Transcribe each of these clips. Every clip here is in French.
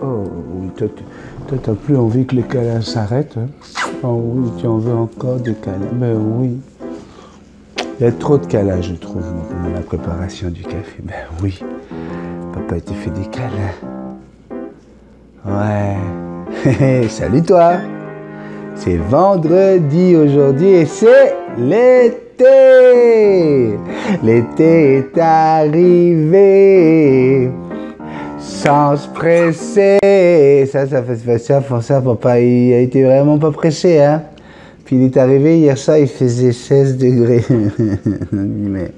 Oh oui, toi, t'as plus envie que les câlins s'arrêtent. Hein? Oh oui, tu en veux encore des câlins. Ben oui. Il y a trop de câlins, je trouve, pendant la préparation du café. Ben oui. Papa t'a fait des câlins. Ouais. Salut toi. C'est vendredi aujourd'hui et c'est l'été. L'été est arrivé. Sans se presser. Ça fait ça, papa, il a été vraiment pas pressé, hein. Puis il est arrivé hier soir, il faisait 16 degrés. Mais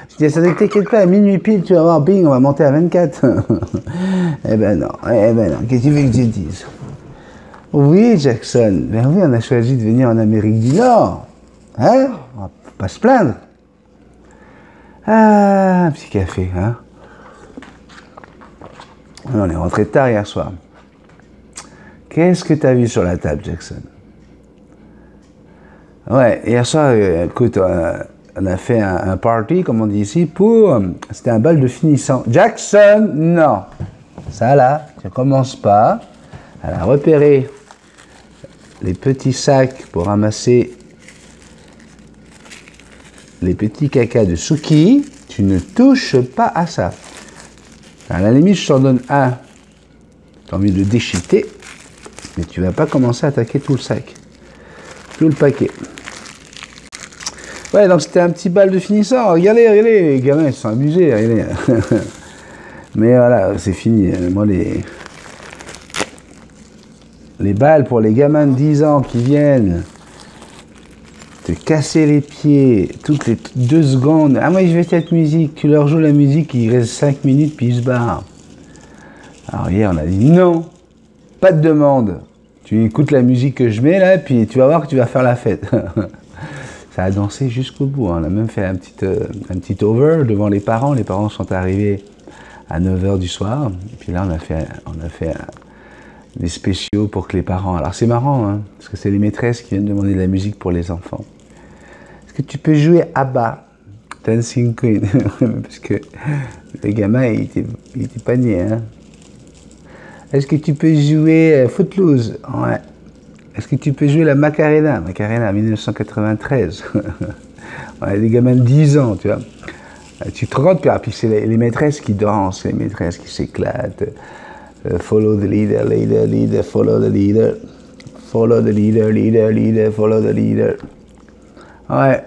je dis, ça ne t'inquiète pas, à minuit pile, tu vas voir, bing, on va monter à 24. Eh ben non, qu'est-ce que tu veux que je te dise? Oui, Jackson, ben oui, on a choisi de venir en Amérique du Nord. Hein? On va pas se plaindre. Ah, un petit café, hein? On est rentré tard hier soir. Qu'est-ce que tu as vu sur la table, Jackson? Ouais, hier soir, écoute, on a fait un party, comme on dit ici, c'était un bal de finissant. Jackson, non. Ça là, tu ne commences pas. Elle a repéré les petits sacs pour ramasser les petits cacas de Suki. Tu ne touches pas à ça. À la limite, je t'en donne un. Tu as envie de le déchiqueter, mais tu ne vas pas commencer à attaquer tout le sac. Tout le paquet. Ouais, donc c'était un petit bal de finissant. Regardez, les gamins, ils se sont amusés. Regardez. Mais voilà, c'est fini. Moi, les balles pour les gamins de 10 ans qui viennent te casser les pieds toutes les 2 secondes. Ah, moi, je vais cette musique. Tu leur joues la musique, il reste 5 minutes, puis ils se barrent. Alors hier, on a dit non, pas de demande. Tu écoutes la musique que je mets là, puis tu vas voir que tu vas faire la fête. Ça a dansé jusqu'au bout. Hein. On a même fait un petit over devant les parents. Les parents sont arrivés à 9h du soir. Et puis là, on a fait des spéciaux pour que les parents... Alors c'est marrant, hein, parce que c'est les maîtresses qui viennent demander de la musique pour les enfants. Est-ce que tu peux jouer ABBA, Dancing Queen? Parce que le gamin, il était pas né. Hein. Est-ce que tu peux jouer Footloose? Ouais. Est-ce que tu peux jouer la Macarena? Macarena 1993. On a des gamins de 10 ans, tu vois. Tu te rentres, puis c'est les maîtresses qui dansent, les maîtresses qui s'éclatent. Follow the leader, leader, leader, follow the leader. Follow the leader, leader, leader, follow the leader. Ouais.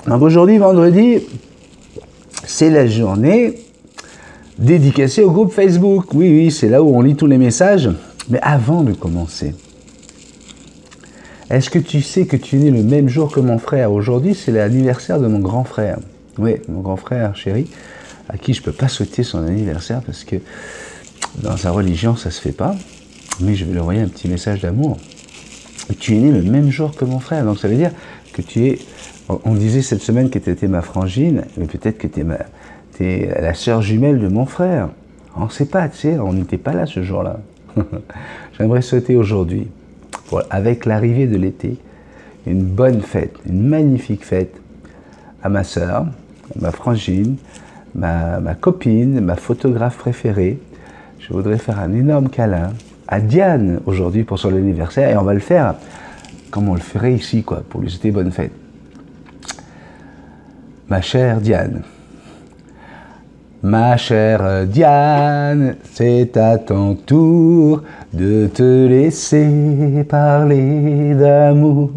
Donc aujourd'hui, vendredi, c'est la journée dédicacée au groupe Facebook. Oui, c'est là où on lit tous les messages. Mais avant de commencer, est-ce que tu sais que tu es né le même jour que mon frère? Aujourd'hui, c'est l'anniversaire de mon grand frère. Oui, mon grand frère chéri, à qui je ne peux pas souhaiter son anniversaire parce que dans sa religion, ça ne se fait pas. Mais je vais lui envoyer un petit message d'amour. Tu es né le même jour que mon frère. Donc ça veut dire que tu es... On disait cette semaine que tu étais ma frangine, mais peut-être que tu es la sœur jumelle de mon frère. On ne sait pas, tu sais, on n'était pas là ce jour-là. J'aimerais souhaiter aujourd'hui, avec l'arrivée de l'été, une bonne fête, une magnifique fête à ma sœur, ma frangine, ma copine, ma photographe préférée. Je voudrais faire un énorme câlin à Diane aujourd'hui pour son anniversaire et on va le faire comme on le ferait ici, quoi, pour lui souhaiter bonne fête. Ma chère Diane. Ma chère Diane, c'est à ton tour de te laisser parler d'amour.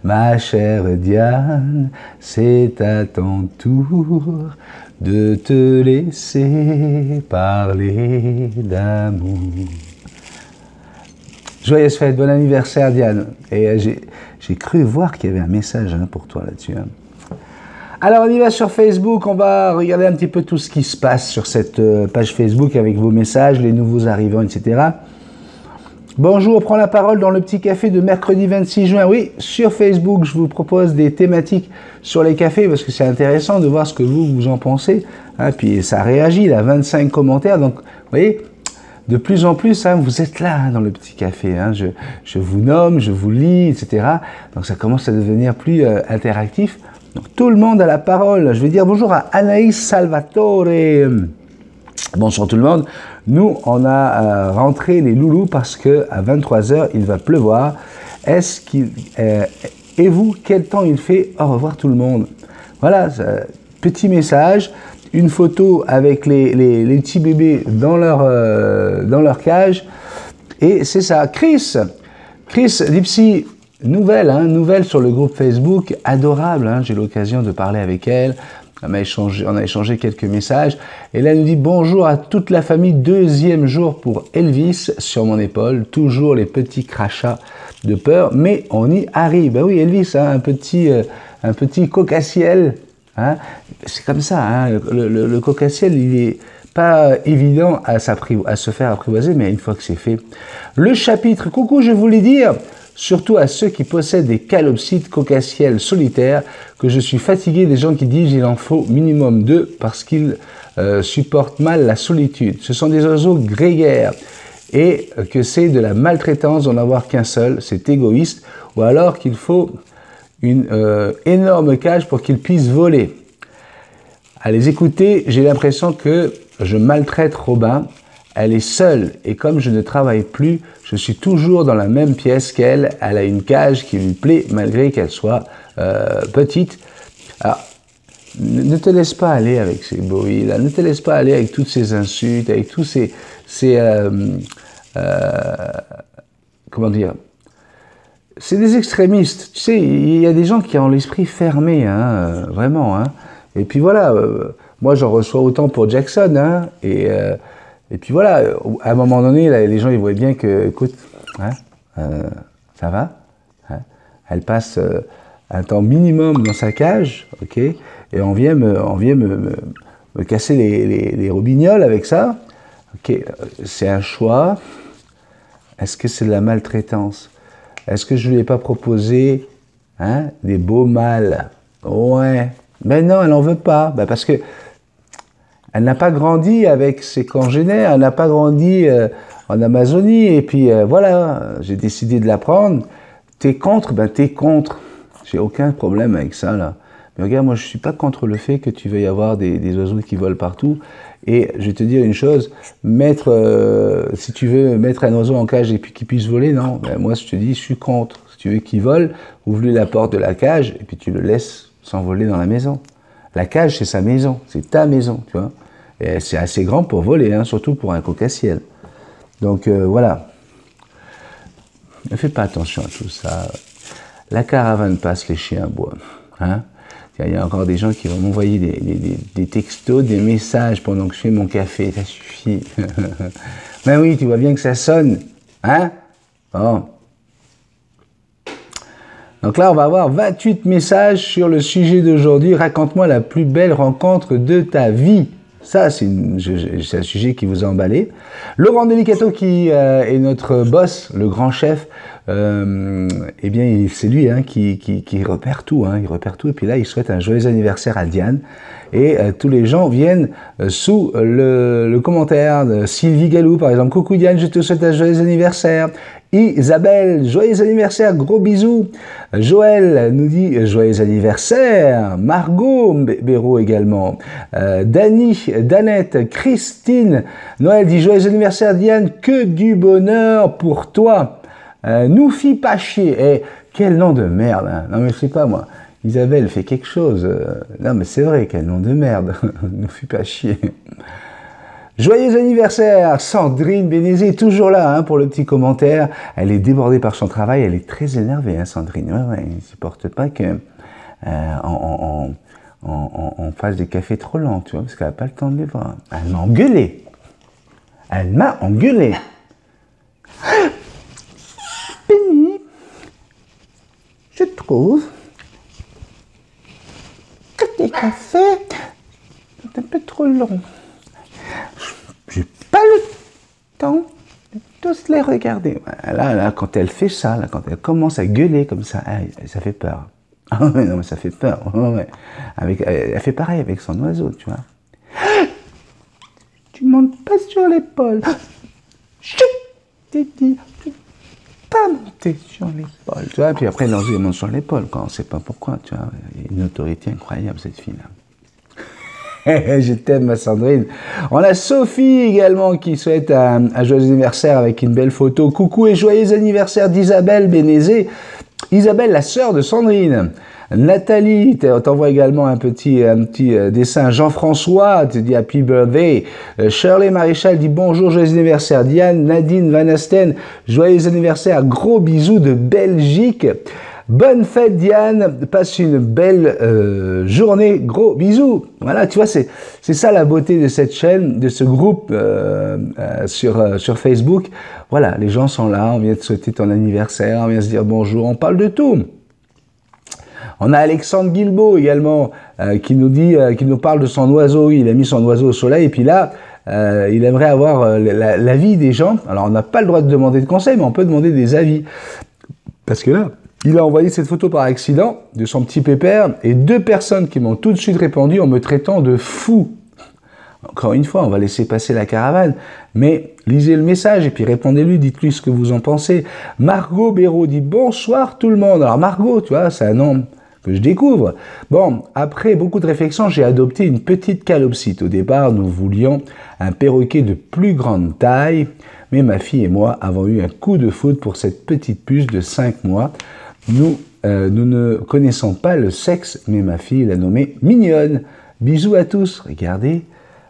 Ma chère Diane, c'est à ton tour de te laisser parler d'amour. Joyeuse fête, bon anniversaire Diane. Et j'ai cru voir qu'il y avait un message pour toi là-dessus. Hein. Alors on y va sur Facebook, on va regarder un petit peu tout ce qui se passe sur cette page Facebook avec vos messages, les nouveaux arrivants, etc. Bonjour, prends la parole dans le petit café de mercredi 26 juin. Oui, sur Facebook, je vous propose des thématiques sur les cafés parce que c'est intéressant de voir ce que vous en pensez. Hein, puis ça réagit, là, 25 commentaires. Donc, vous voyez, de plus en plus, hein, vous êtes là hein, dans le petit café. Hein, je vous nomme, je vous lis, etc. Donc ça commence à devenir plus interactif. Donc tout le monde a la parole. Je vais dire bonjour à Anaïs Salvatore. Bonsoir tout le monde. Nous, on a rentré les loulous parce que à 23h, il va pleuvoir. Et vous, quel temps il fait? Au revoir tout le monde. Voilà, petit message, une photo avec les petits bébés dans leur cage. Et c'est ça. Chris Dipsy, nouvelle sur le groupe Facebook, adorable, hein, j'ai l'occasion de parler avec elle. On a échangé quelques messages. Et là, elle nous dit « Bonjour à toute la famille, 2e jour pour Elvis sur mon épaule. Toujours les petits crachats de peur, mais on y arrive. » Ben oui, Elvis, hein, un petit cocassiel. Hein. C'est comme ça, hein, le cocassiel, il est pas évident à se faire apprivoiser, mais une fois que c'est fait. Le chapitre, coucou, je voulais dire, surtout à ceux qui possèdent des calopsites cocassiels solitaires, que je suis fatigué des gens qui disent qu'il en faut minimum 2 parce qu'ils supportent mal la solitude. Ce sont des oiseaux grégaires et que c'est de la maltraitance d'en avoir qu'un seul, c'est égoïste, ou alors qu'il faut une énorme cage pour qu'ils puissent voler. À les écouter, j'ai l'impression que je maltraite Robin. Elle est seule et comme je ne travaille plus, je suis toujours dans la même pièce qu'elle. Elle a une cage qui lui plaît malgré qu'elle soit petite. Alors, ne te laisse pas aller avec ces bruits là, ne te laisse pas aller avec toutes ces insultes, avec tous ces comment dire, c'est des extrémistes. Tu sais, il y a des gens qui ont l'esprit fermé, hein, vraiment. Hein. Et puis voilà, moi j'en reçois autant pour Jackson, hein, et puis voilà, à un moment donné, là, les gens ils voient bien que, écoute, hein, ça va, hein, elle passe un temps minimum dans sa cage, ok, et on vient me casser les robignoles avec ça, ok, c'est un choix. Est-ce que c'est de la maltraitance? Est-ce que je lui ai pas proposé, hein, des beaux mâles? Ouais. Mais non, elle n'en veut pas. Ben parce que elle n'a pas grandi avec ses congénères, elle n'a pas grandi en Amazonie. Et puis voilà, j'ai décidé de la prendre. T'es contre? Ben t'es contre. J'ai aucun problème avec ça, là. Mais regarde, moi je suis pas contre le fait que tu veuilles avoir des oiseaux qui volent partout. Et je vais te dire une chose, si tu veux mettre un oiseau en cage et puis qu'il puisse voler, non. Ben moi je te dis, je suis contre. Si tu veux qu'il vole, ouvre-lui la porte de la cage et puis tu le laisses s'envoler dans la maison. La cage, c'est sa maison, c'est ta maison, tu vois. Et c'est assez grand pour voler, hein, surtout pour un cocassiel. Donc voilà. Ne fais pas attention à tout ça. La caravane passe, les chiens aboient. Hein. Il y a encore des gens qui vont m'envoyer des textos, des messages pendant que je fais mon café. Ça suffit. Ben oui, tu vois bien que ça sonne. Hein? Bon. Donc là, on va avoir 28 messages sur le sujet d'aujourd'hui. Raconte-moi la plus belle rencontre de ta vie. Ça, c'est un sujet qui vous a emballé. Laurent Delicato, qui est notre boss, le grand chef, eh bien, c'est lui hein, qui repère tout. Hein, il repère tout. Et puis là, il souhaite un joyeux anniversaire à Diane. Et tous les gens viennent sous le commentaire de Sylvie Galou, par exemple. Coucou Diane, je te souhaite un joyeux anniversaire. Isabelle, joyeux anniversaire, gros bisous. Joël nous dit joyeux anniversaire. Margot Béraud également. Dani, Danette, Christine, Noël dit joyeux anniversaire Diane, que du bonheur pour toi. Nous fit pas chier. Eh, quel nom de merde. Hein. Non mais je sais pas moi. Isabelle fait quelque chose. Non mais c'est vrai, quel nom de merde. Nous fit pas chier. Joyeux anniversaire, Sandrine Bénézé, toujours là hein, pour le petit commentaire. Elle est débordée par son travail, elle est très énervée, hein, Sandrine. Ouais, elle ne supporte pas que on fasse des cafés trop lents, tu vois, parce qu'elle n'a pas le temps de les voir. Elle m'a engueulé. Elle m'a engueulé. Penny, je trouve que tes cafés sont un peu trop longs. J'ai pas le temps de tous les regarder. Là, quand elle fait ça, là, quand elle commence à gueuler comme ça, ça fait peur. Ah ouais, non, mais ça fait peur. Ouais. Elle fait pareil avec son oiseau, tu vois. Tu montes pas sur l'épaule. Chut, t'es dit, tu pas monter sur l'épaule. Tu vois, puis après, l'oiseau, il monte sur l'épaule, quand on sait pas pourquoi, tu vois. Il y a une autorité incroyable, cette fille-là. Je t'aime, ma Sandrine. On a Sophie également qui souhaite un joyeux anniversaire avec une belle photo. Coucou et joyeux anniversaire d'Isabelle Bénézé. Isabelle, la sœur de Sandrine. Nathalie, t'envoie également un petit dessin. Jean-François te dit happy birthday. Shirley Maréchal dit bonjour, joyeux anniversaire. Diane, Nadine, Van Asten, joyeux anniversaire. Gros bisous de Belgique. Bonne fête Diane, passe une belle journée, gros bisous. Voilà, tu vois, c'est ça la beauté de cette chaîne, de ce groupe sur Facebook. Voilà, les gens sont là, on vient te souhaiter ton anniversaire, on vient se dire bonjour, on parle de tout. On a Alexandre Guilbeault également qui nous parle de son oiseau. Il a mis son oiseau au soleil et puis là, il aimerait avoir l'avis des gens. Alors on n'a pas le droit de demander de conseils, mais on peut demander des avis. Parce que là, il a envoyé cette photo par accident de son petit pépère et 2 personnes qui m'ont tout de suite répondu en me traitant de fou. Encore une fois, on va laisser passer la caravane, mais lisez le message et puis répondez-lui, dites-lui ce que vous en pensez. Margot Béraud dit bonsoir tout le monde. Alors Margot, tu vois, c'est un nom que je découvre. Bon, après beaucoup de réflexion, j'ai adopté une petite calopsite. Au départ, nous voulions un perroquet de plus grande taille, mais ma fille et moi avons eu un coup de foudre pour cette petite puce de 5 mois. Nous ne connaissons pas le sexe, mais ma fille l'a nommée mignonne. Bisous à tous. Regardez,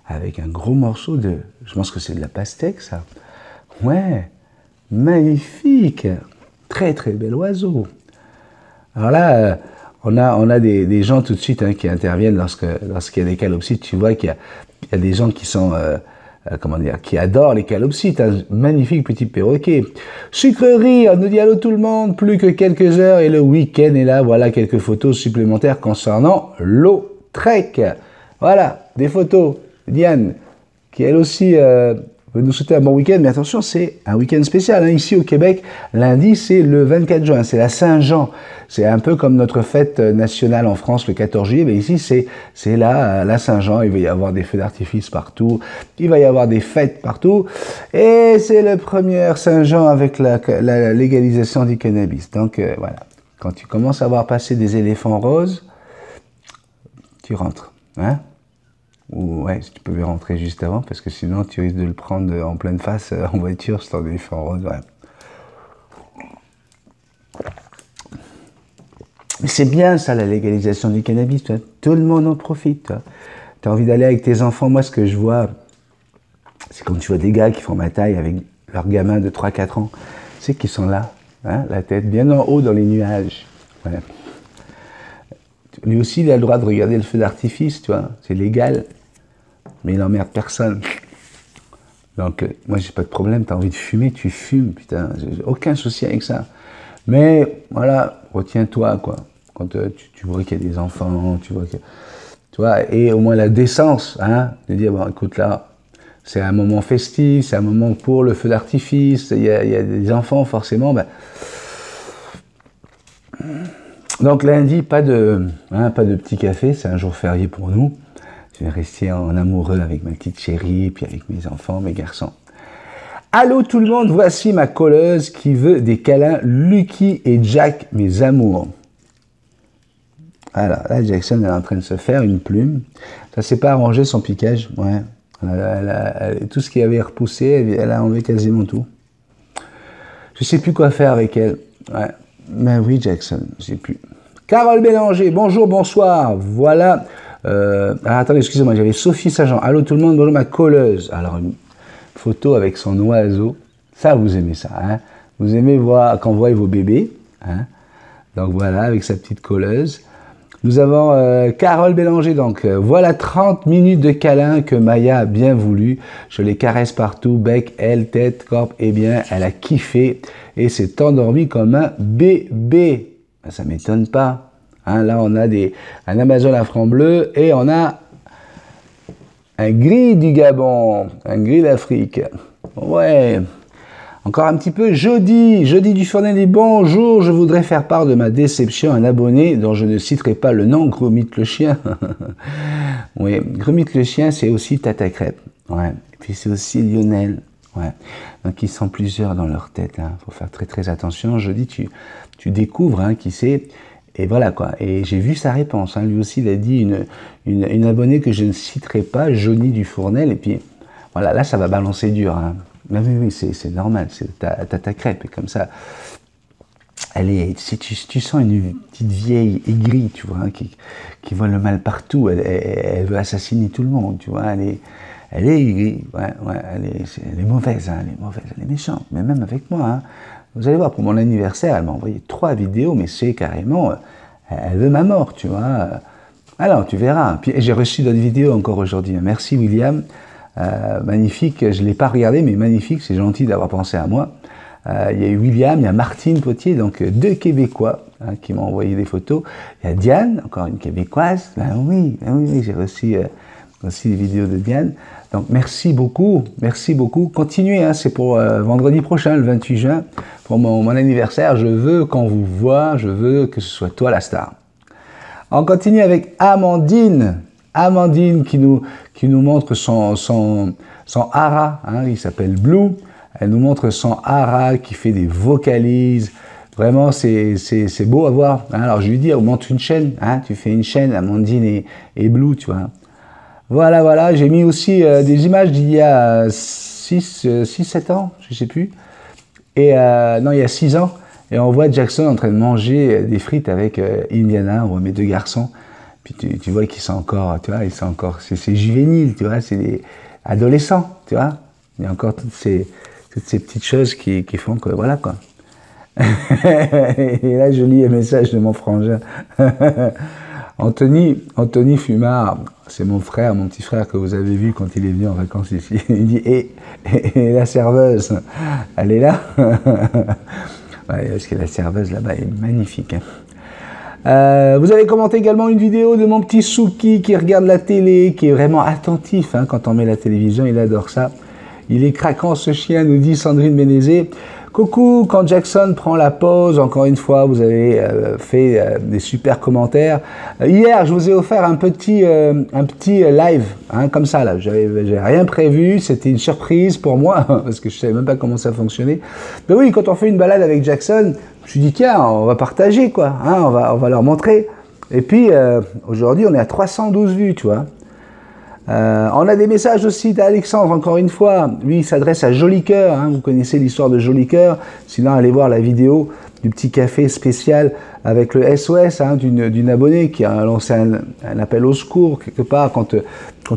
avec un gros morceau de... Je pense que c'est de la pastèque, ça. Ouais, magnifique. Très, très bel oiseau. Alors là, on a des gens tout de suite qui interviennent lorsqu'il y a des calopsites. Tu vois qu'il y a des gens qui sont... qui adore les calopsites, un magnifique petit perroquet. Sucrerie, on nous dit allô tout le monde, plus que quelques heures et le week-end est là. Voilà quelques photos supplémentaires concernant Lautrec. Voilà, des photos. Diane, qui elle aussi veut nous souhaiter un bon week-end, mais attention, c'est un week-end spécial. Ici au Québec, lundi, c'est le 24 juin, c'est la Saint-Jean. C'est un peu comme notre fête nationale en France le 14 juillet, mais ici, c'est la Saint-Jean. Il va y avoir des feux d'artifice partout, il va y avoir des fêtes partout, et c'est le premier Saint-Jean avec la légalisation du cannabis. Donc, voilà. Quand tu commences à voir passer des éléphants roses, tu rentres, hein? Ou ouais, si tu pouvais rentrer juste avant, parce que sinon tu risques de le prendre en pleine face en voiture, c'est un éléphant rose, ouais. Mais c'est bien ça, la légalisation du cannabis, toi. Tout le monde en profite. Tu as envie d'aller avec tes enfants. Moi, ce que je vois, c'est quand tu vois des gars qui font ma taille avec leurs gamins de 3-4 ans, c'est qu'ils sont là, hein, la tête bien en haut dans les nuages. Ouais. Lui aussi, il a le droit de regarder le feu d'artifice, tu vois, c'est légal. Mais il n'emmerde personne. Donc, moi, j'ai pas de problème. Tu as envie de fumer, tu fumes, putain. J'ai aucun souci avec ça. Mais, voilà, retiens-toi, quoi. Quand tu vois qu'il y a des enfants, tu vois, et au moins la décence, hein, de dire, bon, écoute, là, c'est un moment festif, c'est un moment pour le feu d'artifice, il y a des enfants, forcément, ben... Donc, lundi, pas de petit café, c'est un jour férié pour nous. Je vais rester en amoureux avec ma petite chérie, puis avec mes enfants, mes garçons. Allô tout le monde, voici ma colleuse qui veut des câlins, Lucky et Jack, mes amours. Alors là, Jackson elle est en train de se faire une plume. Ça s'est pas arrangé son piquage, ouais. Tout ce qui avait repoussé, elle a enlevé quasiment tout. Je sais plus quoi faire avec elle. Ouais. Mais oui, Jackson, je sais plus. Carole Bélanger, bonjour, bonsoir. Voilà. Attendez, excusez-moi, j'avais Sophie Saint-Jean. Allô tout le monde, bonjour ma colleuse. Alors, une photo avec son oiseau. Ça, vous aimez ça, hein? Vous aimez voir quand vous voyez vos bébés, hein? Donc voilà, avec sa petite colleuse. Nous avons Carole Bélanger, donc voilà 30 minutes de câlin que Maya a bien voulu. Je les caresse partout, bec, aile, tête, corps, et bien, elle a kiffé et s'est endormie comme un bébé. Ben, ça m'étonne pas. Hein, là, on a un Amazon à franc bleu et on a un gris du Gabon, un gris d'Afrique. Ouais. Encore un petit peu, Jody du Fournet dit bonjour, je voudrais faire part de ma déception à un abonné dont je ne citerai pas le nom, Gromit le chien. Oui, Gromit le chien, c'est aussi Tata Crêpe. Ouais. Et puis c'est aussi Lionel. Ouais. Donc ils sont plusieurs dans leur tête. Faut faire très très attention. Jody, tu découvres qui c'est. Et voilà quoi. Et j'ai vu sa réponse. Hein. Lui aussi, il a dit une abonnée que je ne citerai pas, Johnny Dufournel. Et puis voilà, là, ça va balancer dur. Hein. Mais oui, c'est normal. T'as ta crêpe. Et comme ça, tu sens une petite vieille aigrie, tu vois, hein, qui voit le mal partout. Elle veut assassiner tout le monde, tu vois. Elle est aigrie. Ouais, elle est mauvaise, hein, elle est méchante. Mais même avec moi, hein. Vous allez voir, pour mon anniversaire, elle m'a envoyé 3 vidéos, mais c'est carrément, elle veut ma mort, tu vois. Alors, tu verras. Puis j'ai reçu d'autres vidéos encore aujourd'hui. Merci William, magnifique. Je ne l'ai pas regardé, mais magnifique. C'est gentil d'avoir pensé à moi. Il y a eu William, il y a Martine Potier, donc 2 Québécois hein, qui m'ont envoyé des photos. Il y a Diane, encore une Québécoise. Ben oui, j'ai reçu aussi des vidéos de Diane. Donc merci beaucoup. Continuez, hein, c'est pour vendredi prochain, le 28 juin, pour mon anniversaire. Je veux qu'on vous voit, je veux que ce soit toi la star. On continue avec Amandine. Amandine qui nous montre son hara, hein, il s'appelle Blue. Elle nous montre son hara qui fait des vocalises. Vraiment, c'est beau à voir. Hein. Alors je lui dis, augmente une chaîne. Hein, tu fais une chaîne, Amandine et Blue, tu vois. Voilà, j'ai mis aussi des images d'il y a 6-7 ans, je sais plus. Et non, il y a 6 ans. Et on voit Jackson en train de manger des frites avec Indiana, on voit mes 2 garçons. Puis tu vois qu'ils sont encore, tu vois, c'est juvénile, tu vois, c'est des adolescents, tu vois. Il y a encore toutes ces petites choses qui font que, voilà, quoi. Et là, je lis un message de mon frangin. Anthony Fumard, c'est mon petit frère que vous avez vu quand il est venu en vacances ici. Il dit, et la serveuse, elle est là. Ouais, parce que la serveuse là-bas est magnifique. Hein. Vous avez commenté également une vidéo de mon petit Souki qui regarde la télé, qui est vraiment attentif hein, quand on met la télévision, il adore ça. Il est craquant ce chien, nous dit Sandrine Bénézé. Coucou, quand Jackson prend la pause, encore une fois, vous avez fait des super commentaires. Hier, je vous ai offert un petit live, hein, comme ça, là. J'avais rien prévu, c'était une surprise pour moi, parce que je savais même pas comment ça fonctionnait. Mais oui, quand on fait une balade avec Jackson, je me suis dit, tiens, on va partager, quoi, hein, on va leur montrer. Et puis, aujourd'hui, on est à 312 vues, tu vois. On a des messages aussi d'Alexandre, encore une fois. Lui, il s'adresse à Joli Cœur. Hein, vous connaissez l'histoire de Joli Cœur. Sinon, allez voir la vidéo du petit café spécial avec le SOS hein, d'une abonnée qui a lancé un appel au secours, quelque part, quand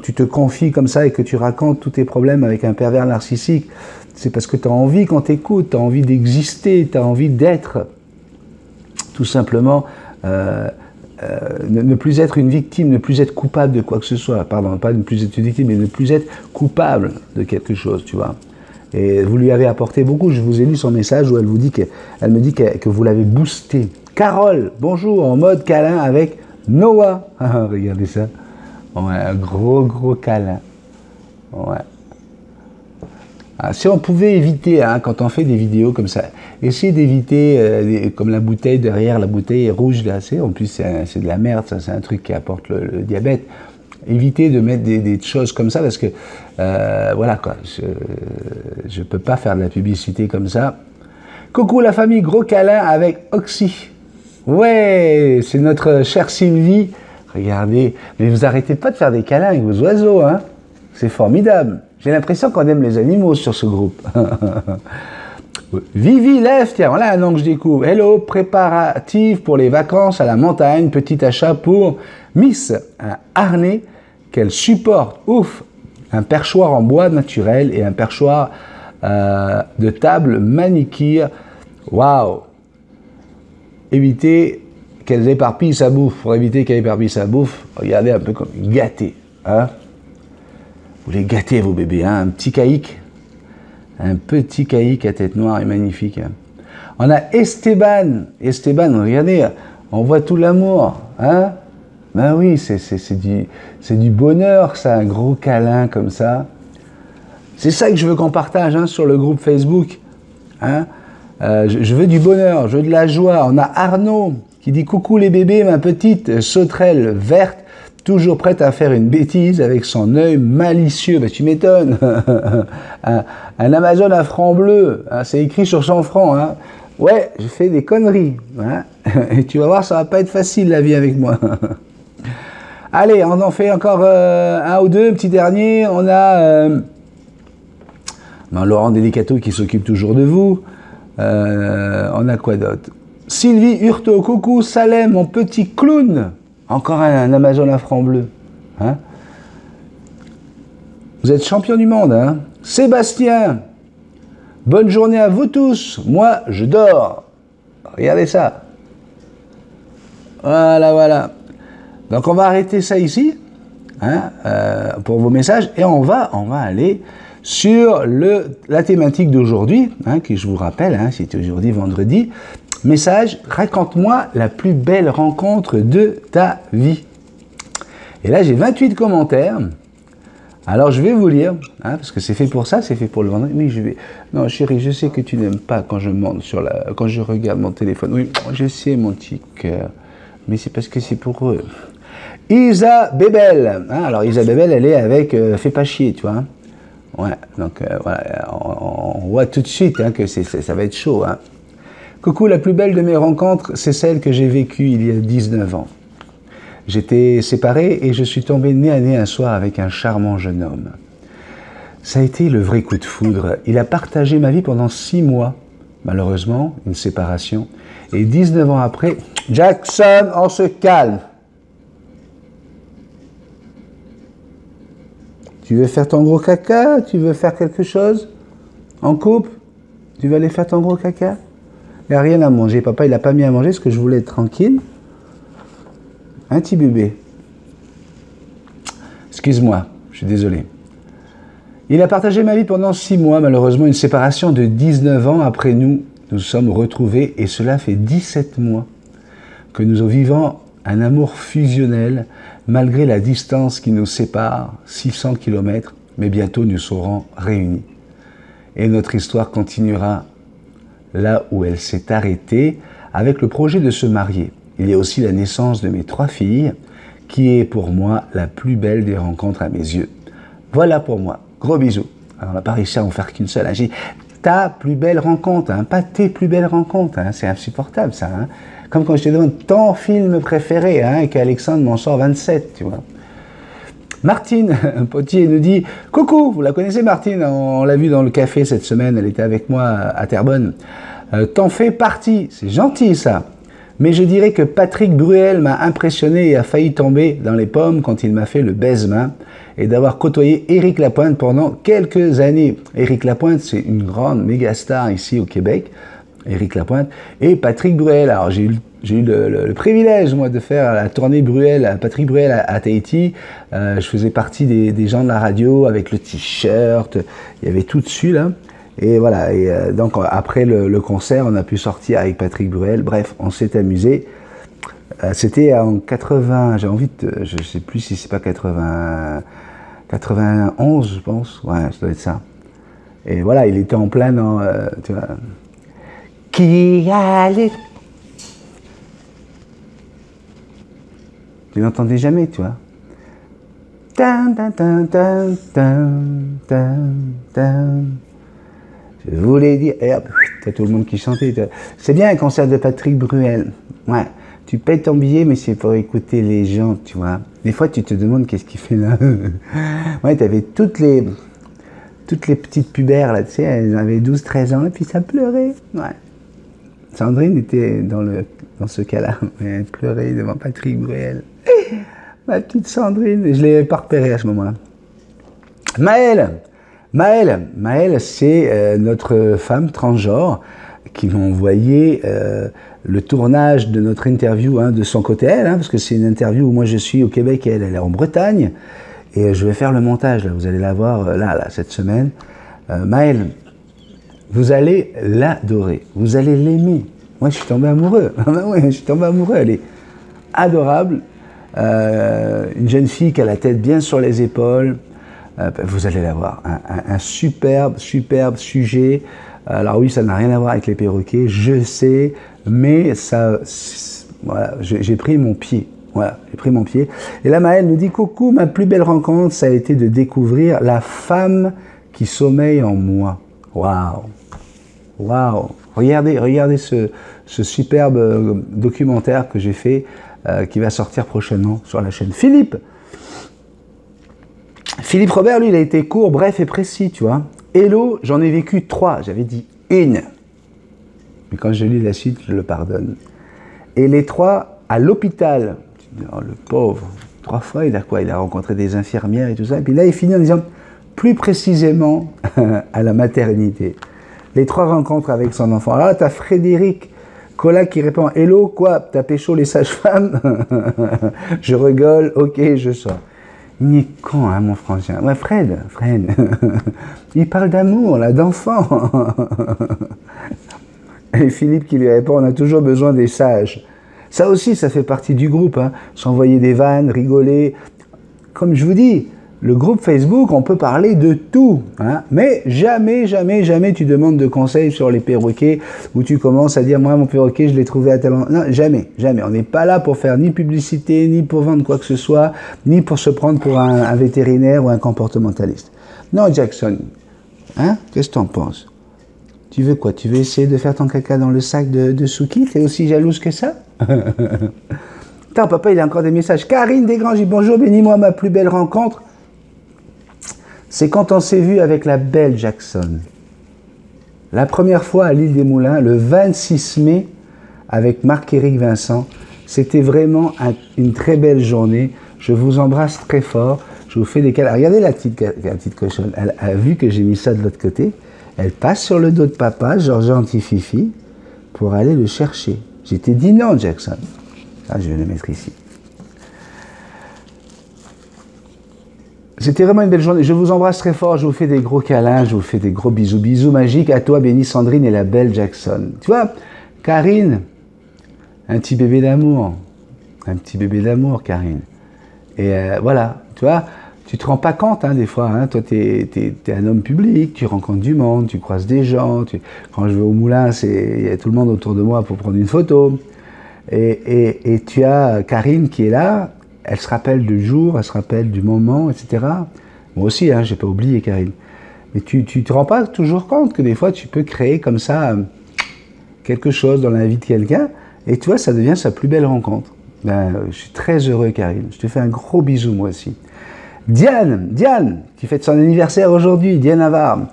tu te confies comme ça et que tu racontes tous tes problèmes avec un pervers narcissique. C'est parce que tu as envie, quand tu écoutes, tu as envie d'exister, tu as envie d'être, tout simplement... ne plus être une victime, ne plus être coupable de quoi que ce soit, pardon, pas ne plus être une victime, mais ne plus être coupable de quelque chose, tu vois. Et vous lui avez apporté beaucoup, je vous ai lu son message où elle me dit que vous l'avez boosté. Carole, bonjour, en mode câlin avec Noah. Regardez ça. Ouais, un gros câlin. Ouais. Ah, si on pouvait éviter, hein, quand on fait des vidéos comme ça, essayer d'éviter, comme la bouteille derrière, la bouteille rouge là, en plus c'est de la merde, ça c'est un truc qui apporte le diabète. Éviter de mettre des choses comme ça parce que, voilà quoi, je peux pas faire de la publicité comme ça. Coucou la famille, gros câlin avec Oxy. Ouais, c'est notre chère Sylvie. Regardez, mais vous arrêtez pas de faire des câlins avec vos oiseaux, hein. C'est formidable. J'ai l'impression qu'on aime les animaux sur ce groupe. Vivi lève, tiens, voilà un nom que je découvre. Hello, préparatif pour les vacances à la montagne, petit achat pour Miss, un harnais qu'elle supporte. Ouf, un perchoir en bois naturel et un perchoir de table manicure. Waouh. Éviter qu'elle éparpille sa bouffe. Pour éviter qu'elle éparpille sa bouffe, regardez un peu comme gâté, hein. Vous les gâtez, vos bébés, hein, un petit caïque à tête noire et magnifique. Hein. On a Esteban, regardez, on voit tout l'amour, hein. Ben oui, c'est du bonheur, ça, un gros câlin comme ça. C'est ça que je veux qu'on partage hein, sur le groupe Facebook. Hein. Je veux du bonheur, je veux de la joie. On a Arnaud qui dit « Coucou les bébés, ma petite sauterelle verte, toujours prête à faire une bêtise avec son œil malicieux. » Ben, tu m'étonnes. Un Amazon à franc bleu, hein, c'est écrit sur son front. Hein. Ouais, je fais des conneries. Hein. Et tu vas voir, ça va pas être facile la vie avec moi. Allez, on en fait encore un ou deux, petit dernier. On a Laurent Delicato qui s'occupe toujours de vous. On a quoi d'autre? Sylvie Hurto, coucou Salem, mon petit clown. Encore un Amazon à franc bleu. Hein, vous êtes champion du monde. Hein. Sébastien, bonne journée à vous tous. Moi, je dors. Regardez ça. Voilà, voilà. Donc, on va arrêter ça ici hein, pour vos messages. Et on va aller sur la thématique d'aujourd'hui, hein, qui je vous rappelle, hein, c'est aujourd'hui vendredi. Message, raconte-moi la plus belle rencontre de ta vie. Et là, j'ai 28 commentaires. Alors, je vais vous lire, hein, parce que c'est fait pour ça, c'est fait pour le vendredi. Oui, je vais... Non, chérie, je sais que tu n'aimes pas quand je monte quand je regarde mon téléphone. Oui, je sais, mon petit cœur. Mais c'est parce que c'est pour eux. Isa Bébel. Hein, alors, Isa Bébel, elle est avec Fais pas chier, tu vois. Hein. Ouais, donc voilà, on voit tout de suite hein, que ça va être chaud. Hein. Coucou, la plus belle de mes rencontres, c'est celle que j'ai vécue il y a 19 ans. J'étais séparé et je suis tombé nez à nez un soir avec un charmant jeune homme. Ça a été le vrai coup de foudre. Il a partagé ma vie pendant 6 mois. Malheureusement, une séparation. Et 19 ans après, Jackson, on se calme. Tu veux faire ton gros caca? Tu veux faire quelque chose? En couple? Tu veux aller faire ton gros caca? Il n'y a rien à manger. Papa, il n'a pas mis à manger parce que je voulais être tranquille. Un petit bébé. Excuse-moi, je suis désolé. Il a partagé ma vie pendant 6 mois. Malheureusement, une séparation de 19 ans après nous sommes retrouvés et cela fait 17 mois que nous vivons un amour fusionnel malgré la distance qui nous sépare, 600 km, mais bientôt nous serons réunis. Et notre histoire continuera là où elle s'est arrêtée avec le projet de se marier. Il y a aussi la naissance de mes 3 filles, qui est pour moi la plus belle des rencontres à mes yeux. Voilà pour moi. Gros bisous. Alors, on n'a pas réussi à en faire qu'une seule. Hein. J'ai ta plus belle rencontre, hein, pas tes plus belles rencontres. Hein. C'est insupportable ça. Hein. Comme quand je te demande ton film préféré, hein, et qu'Alexandre m'en sort 27, tu vois. Martine Potier nous dit « Coucou, vous la connaissez Martine, on l'a vue dans le café cette semaine, elle était avec moi à Terrebonne. T'en fais partie, c'est gentil ça. Mais je dirais que Patrick Bruel m'a impressionné et a failli tomber dans les pommes quand il m'a fait le baise-main et d'avoir côtoyé Éric Lapointe pendant quelques années. Éric Lapointe, c'est une grande méga star ici au Québec, Éric Lapointe, et Patrick Bruel. Alors j'ai eu le privilège, moi, de faire la tournée Patrick Bruel à Tahiti. Je faisais partie des gens de la radio avec le t-shirt, il y avait tout dessus là. Et voilà, et donc après le concert, on a pu sortir avec Patrick Bruel. Bref, on s'est amusé. C'était en 80, j'ai envie de, je sais plus si c'est pas 91, je pense. Ouais, ça doit être ça. Et voilà, il était en plein dans, tu vois. Qui allait? Tu n'entendais jamais, tu vois. Tan, tan, tan, tan, tan, tan, tan. Je voulais dire, et hop, t'as tout le monde qui chantait. C'est bien un concert de Patrick Bruel. Ouais, tu payes ton billet, mais c'est pour écouter les gens, tu vois. Des fois, tu te demandes qu'est-ce qu'il fait là. Ouais, t'avais toutes les petites pubères là, tu sais, elles avaient 12-13 ans et puis ça pleurait. Ouais. Sandrine était dans ce cas-là. Elle pleurait devant Patrick Bruel. Ma petite Sandrine, je ne l'ai pas repérée à ce moment-là. Maëlle, c'est notre femme transgenre qui m'a envoyé le tournage de notre interview hein, de son côté, elle, hein, parce que c'est une interview où moi je suis au Québec et elle est en Bretagne. Et je vais faire le montage, là, vous allez la voir là, cette semaine. Maëlle, vous allez l'adorer, vous allez l'aimer. Moi, je suis tombé amoureux. Ouais, je suis tombé amoureux, elle est adorable. Une jeune fille qui a la tête bien sur les épaules. Vous allez la voir. Un superbe sujet. Alors oui, ça n'a rien à voir avec les perroquets, je sais, mais ça, voilà, j'ai pris mon pied. Voilà, j'ai pris mon pied. Et là, Maëlle nous dit, coucou, ma plus belle rencontre, ça a été de découvrir la femme qui sommeille en moi. Waouh! Waouh! Regardez ce superbe documentaire que j'ai fait, qui va sortir prochainement sur la chaîne. Philippe Robert, lui, il a été court, bref et précis, tu vois. Hello, j'en ai vécu 3, j'avais dit une. Mais quand je lis la suite, je le pardonne. Et les 3 à l'hôpital. Oh, le pauvre, 3 fois, il a quoi? Il a rencontré des infirmières et tout ça. Et puis là, il finit en disant, plus précisément, à la maternité. Les 3 rencontres avec son enfant. Alors là, tu as Frédéric Collat qui répond, hello, quoi? T'as pécho les sages-femmes? Je rigole, ok, je sors. Il est con, hein, mon frangin. Ouais, Fred. Il parle d'amour, là, d'enfant. Et Philippe qui lui répond, on a toujours besoin des sages. Ça aussi, ça fait partie du groupe, hein. S'envoyer des vannes, rigoler. Comme je vous dis, le groupe Facebook, on peut parler de tout, hein. Mais jamais tu demandes de conseils sur les perroquets, où tu commences à dire, moi, mon perroquet, je l'ai trouvé à tel endroit. Non, jamais. On n'est pas là pour faire ni publicité, ni pour vendre quoi que ce soit, ni pour se prendre pour un vétérinaire ou un comportementaliste. Non, Jackson, hein, qu'est-ce que t'en penses? Tu veux quoi? Tu veux essayer de faire ton caca dans le sac de Souki? T'es aussi jalouse que ça? Attends, papa, il a encore des messages. Karine Desgranges, bonjour, bénis-moi ma plus belle rencontre. C'est quand on s'est vu avec la belle Jackson. La première fois à l'île des Moulins, le 26 mai, avec Marc-Éric Vincent. C'était vraiment une très belle journée. Je vous embrasse très fort. Je vous fais des câlins. Regardez la petite cochonne. Elle a vu que j'ai mis ça de l'autre côté. Elle passe sur le dos de papa, Georges Antififi, pour aller le chercher. J'étais dit non, Jackson. Ah, je vais le mettre ici. C'était vraiment une belle journée. Je vous embrasse très fort, je vous fais des gros câlins, je vous fais des gros bisous. Bisous magiques à toi, béni Sandrine et la belle Jackson. Tu vois, Karine, un petit bébé d'amour. Un petit bébé d'amour, Karine. Et voilà, tu vois. Tu te rends pas compte, hein, des fois, hein, toi, t'es un homme public, tu rencontres du monde, tu croises des gens, quand je vais au moulin, il y a tout le monde autour de moi pour prendre une photo. Et tu as Karine qui est là, elle se rappelle du jour, elle se rappelle du moment, etc. Moi aussi, hein, j'ai pas oublié Karine. Mais tu te rends pas toujours compte que des fois, tu peux créer comme ça quelque chose dans la vie de quelqu'un, et tu vois, ça devient sa plus belle rencontre. Ben, je suis très heureux, Karine. Je te fais un gros bisou, moi aussi. Diane, qui fête son anniversaire aujourd'hui, Diane Navarre.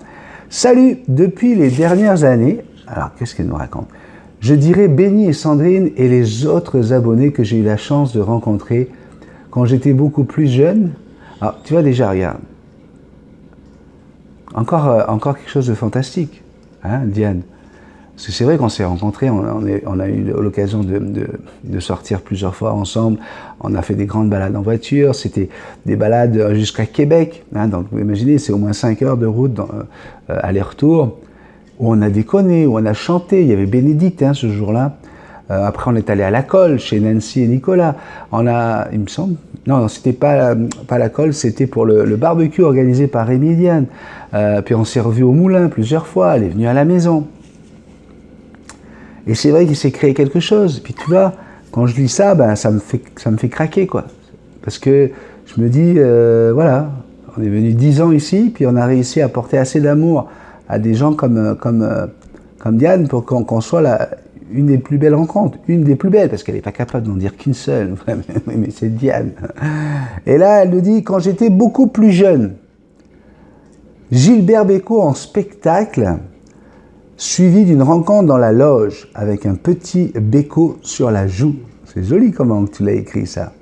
Salut, depuis les dernières années, alors qu'est-ce qu'elle nous raconte? Je dirais Béni et Sandrine et les autres abonnés que j'ai eu la chance de rencontrer quand j'étais beaucoup plus jeune. Alors, tu vois déjà, regarde. Encore quelque chose de fantastique, hein, Diane? Parce que c'est vrai qu'on s'est rencontrés, on a eu l'occasion de sortir plusieurs fois ensemble. On a fait des grandes balades en voiture, c'était des balades jusqu'à Québec. Hein, donc vous imaginez, c'est au moins 5 heures de route aller-retour, où on a déconné, où on a chanté. Il y avait Bénédicte, hein, ce jour-là. Après, on est allé à la Colle, chez Nancy et Nicolas. Il me semble, non, c'était pas la Colle, c'était pour le barbecue organisé par Rémi et Diane. Puis on s'est revus au moulin plusieurs fois, elle est venue à la maison. Et c'est vrai qu'il s'est créé quelque chose. Puis tu vois, quand je lis ça, ben, ça me fait craquer, quoi. Parce que je me dis, voilà, on est venu 10 ans ici, puis on a réussi à apporter assez d'amour à des gens comme Diane pour qu'on soit une des plus belles rencontres. Une des plus belles, parce qu'elle n'est pas capable d'en dire qu'une seule. Mais c'est Diane. Et là, elle nous dit, quand j'étais beaucoup plus jeune, Gilbert Bécaud en spectacle, suivi d'une rencontre dans la loge avec un petit Bécaud sur la joue. C'est joli comment tu l'as écrit ça.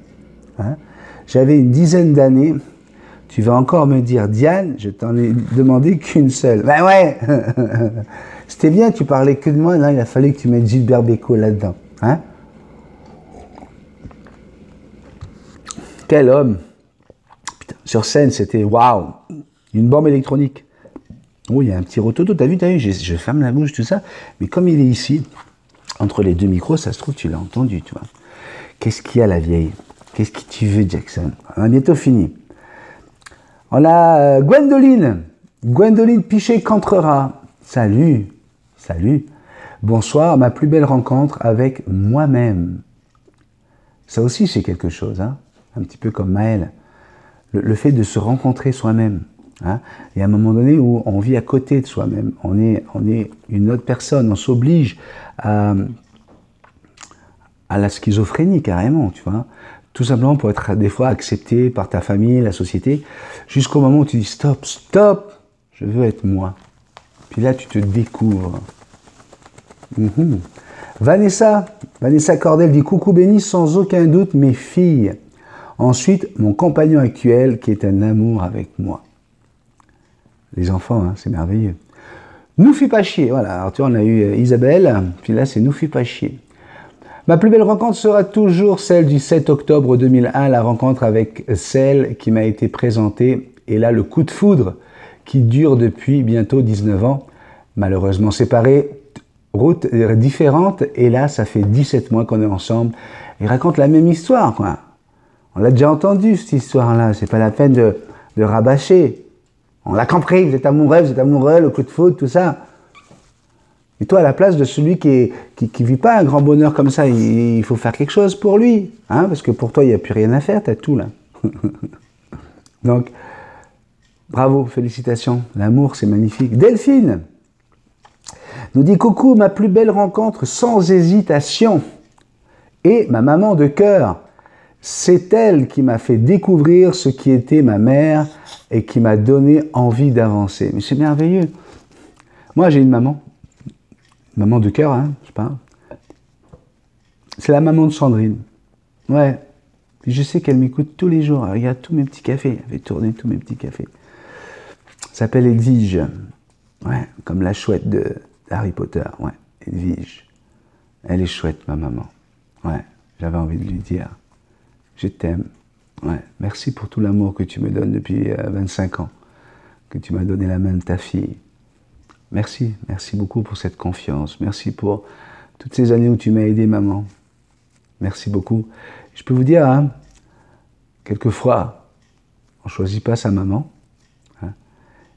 Hein? J'avais une dizaine d'années. Tu vas encore me dire, Diane, je t'en ai demandé qu'une seule. Ben ouais. C'était bien, tu parlais que de moi. Là, il a fallu que tu mettes Gilbert Bécaud là-dedans. Hein? Quel homme. Putain, sur scène, c'était waouh. Une bombe électronique. Oh, il y a un petit rototo, t'as vu, je ferme la bouche, tout ça. Mais comme il est ici, entre les deux micros, ça se trouve, tu l'as entendu, tu vois. Qu'est-ce qu'il y a, la vieille? Qu'est-ce que tu veux, Jackson? On a bientôt fini. On a Gwendoline Pichet-Cantrera. Salut. Bonsoir, ma plus belle rencontre avec moi-même. Ça aussi, c'est quelque chose, hein. Un petit peu comme Maëlle. Le fait de se rencontrer soi-même. Hein. Et à un moment donné où on vit à côté de soi-même, on est une autre personne, on s'oblige à la schizophrénie carrément, tu vois. Tout simplement pour être des fois accepté par ta famille, la société, jusqu'au moment où tu dis stop, stop, je veux être moi. Puis là, tu te découvres. Vanessa Cordel dit coucou Béni, sans aucun doute mes filles. Ensuite, mon compagnon actuel qui est un amour avec moi. Les enfants, hein, c'est merveilleux. Nous fais pas chier, voilà. Alors tu vois, on a eu Isabelle, puis là c'est nous fais pas chier. Ma plus belle rencontre sera toujours celle du 7 octobre 2001, la rencontre avec celle qui m'a été présentée, et là le coup de foudre qui dure depuis bientôt 19 ans, malheureusement séparés, routes différentes, et là ça fait 17 mois qu'on est ensemble, et raconte la même histoire, quoi. On l'a déjà entendu cette histoire-là, c'est pas la peine de rabâcher. On l'a compris, vous êtes amoureux, le coup de foudre, tout ça. Et toi, à la place de celui qui vit pas un grand bonheur comme ça, il faut faire quelque chose pour lui. Hein, parce que pour toi, il n'y a plus rien à faire, tu as tout là. Donc, bravo, félicitations. L'amour, c'est magnifique. Delphine nous dit coucou, ma plus belle rencontre sans hésitation. Et ma maman de cœur, c'est elle qui m'a fait découvrir ce qui était ma mère et qui m'a donné envie d'avancer. Mais c'est merveilleux. Moi, j'ai une maman de cœur, hein, je sais pas. C'est la maman de Sandrine. Ouais. Puis je sais qu'elle m'écoute tous les jours. Elle regarde tous mes petits cafés. Elle fait tourner tous mes petits cafés. Elle s'appelle Edwige. Ouais, comme la chouette de Harry Potter. Ouais, Edwige. Elle est chouette, ma maman. Ouais, j'avais envie de lui dire. Je t'aime. Ouais, merci pour tout l'amour que tu me donnes depuis 25 ans. Que tu m'as donné la main de ta fille. Merci, merci beaucoup pour cette confiance. Merci pour toutes ces années où tu m'as aidé, maman. Merci beaucoup. Je peux vous dire, hein, quelquefois, on ne choisit pas sa maman. Hein,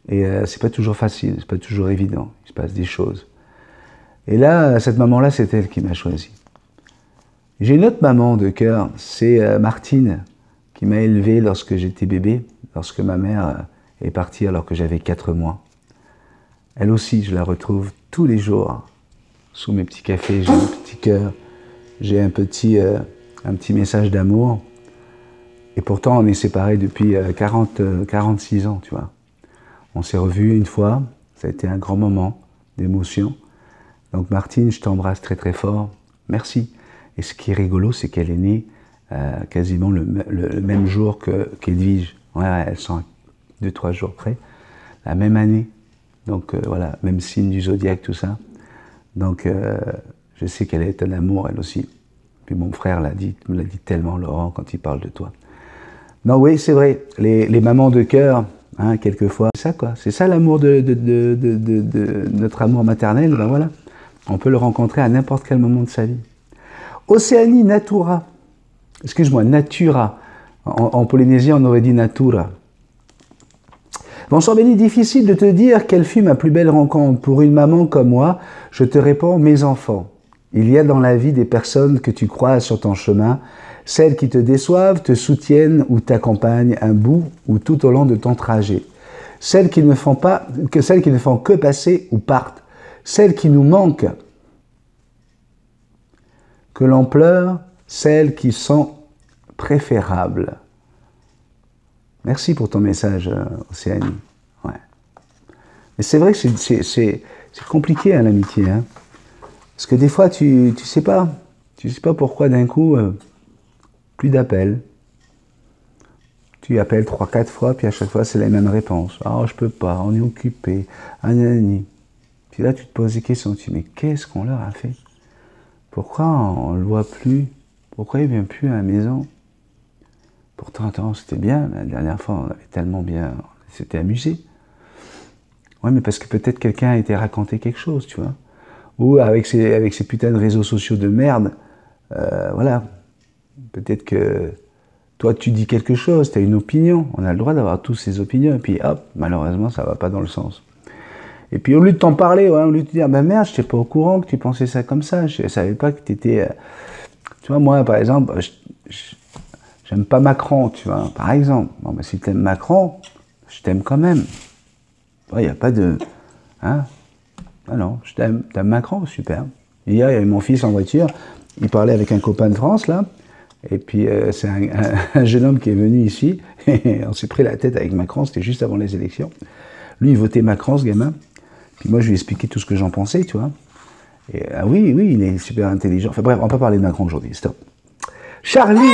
et c'est pas toujours facile, c'est pas toujours évident. Il se passe des choses. Et là, cette maman-là, c'est elle qui m'a choisi. J'ai une autre maman de cœur, c'est Martine, qui m'a élevé lorsque j'étais bébé, lorsque ma mère est partie alors que j'avais 4 mois. Elle aussi, je la retrouve tous les jours, sous mes petits cafés, j'ai un petit cœur, j'ai un petit message d'amour. Et pourtant, on est séparés depuis 46 ans, tu vois. On s'est revus une fois, ça a été un grand moment d'émotion. Donc Martine, je t'embrasse très très fort, merci. Et ce qui est rigolo, c'est qu'elle est née quasiment le même jour qu'Edwige. Ouais, elles sont 2-3 jours près, la même année. Donc voilà, même signe du zodiaque, tout ça. Donc je sais qu'elle est un amour, elle aussi. Puis mon frère me l'a dit tellement, Laurent, quand il parle de toi. Non, oui, c'est vrai, les mamans de cœur, hein, quelquefois, c'est ça quoi. C'est ça l'amour de notre amour maternel, ben voilà. On peut le rencontrer à n'importe quel moment de sa vie. Océanie Natura. Excuse-moi, Natura. En Polynésie, on aurait dit Natura. Bonsoir Béni, difficile de te dire quelle fut ma plus belle rencontre. Pour une maman comme moi, je te réponds mes enfants. Il y a dans la vie des personnes que tu croises sur ton chemin, celles qui te déçoivent, te soutiennent ou t'accompagnent un bout ou tout au long de ton trajet. Celles qui ne font que passer ou partent. Celles qui nous manquent, que l'on pleure, celles qui sont préférables. Merci pour ton message, Océanie. Ouais. Mais c'est vrai que c'est compliqué, hein, l'amitié. Hein. Parce que des fois, tu sais pas. Tu sais pas pourquoi d'un coup, plus d'appels. Tu appelles 3-4 fois, puis à chaque fois, c'est la même réponse. « Ah, je peux pas, on est occupé. Ah, nanani. » Puis là, tu te poses des questions. Tu dis « Mais qu'est-ce qu'on leur a fait? Pourquoi on le voit plus? Pourquoi il vient plus à la maison? » Pourtant, attends, c'était bien, la dernière fois, on avait tellement bien, on s'était amusé. Ouais, mais parce que peut-être quelqu'un a été raconté quelque chose, tu vois. Ou avec ces putains de réseaux sociaux de merde, voilà. Peut-être que toi, tu dis quelque chose, tu as une opinion. On a le droit d'avoir tous ces opinions. Et puis, hop, malheureusement, ça va pas dans le sens. Et puis, au lieu de t'en parler, ouais, au lieu de te dire, bah merde, je n'étais pas au courant que tu pensais ça comme ça. Je savais pas que tu étais... Tu vois, moi, par exemple, j'aime pas Macron, tu vois, par exemple. Bon, ben, si tu aimes Macron, je t'aime quand même. Il n'y a pas de... Hein? Ah non, je t'aime. T'aimes Macron? Super. Hier, il y avait mon fils en voiture, il parlait avec un copain de France, là, et puis c'est un jeune homme qui est venu ici, et on s'est pris la tête avec Macron, c'était juste avant les élections. Lui, il votait Macron, ce gamin, puis moi, je lui ai expliqué tout ce que j'en pensais, tu vois. Et, ah oui, oui, il est super intelligent. Enfin bref, on va pas parler de Macron aujourd'hui, stop. Charline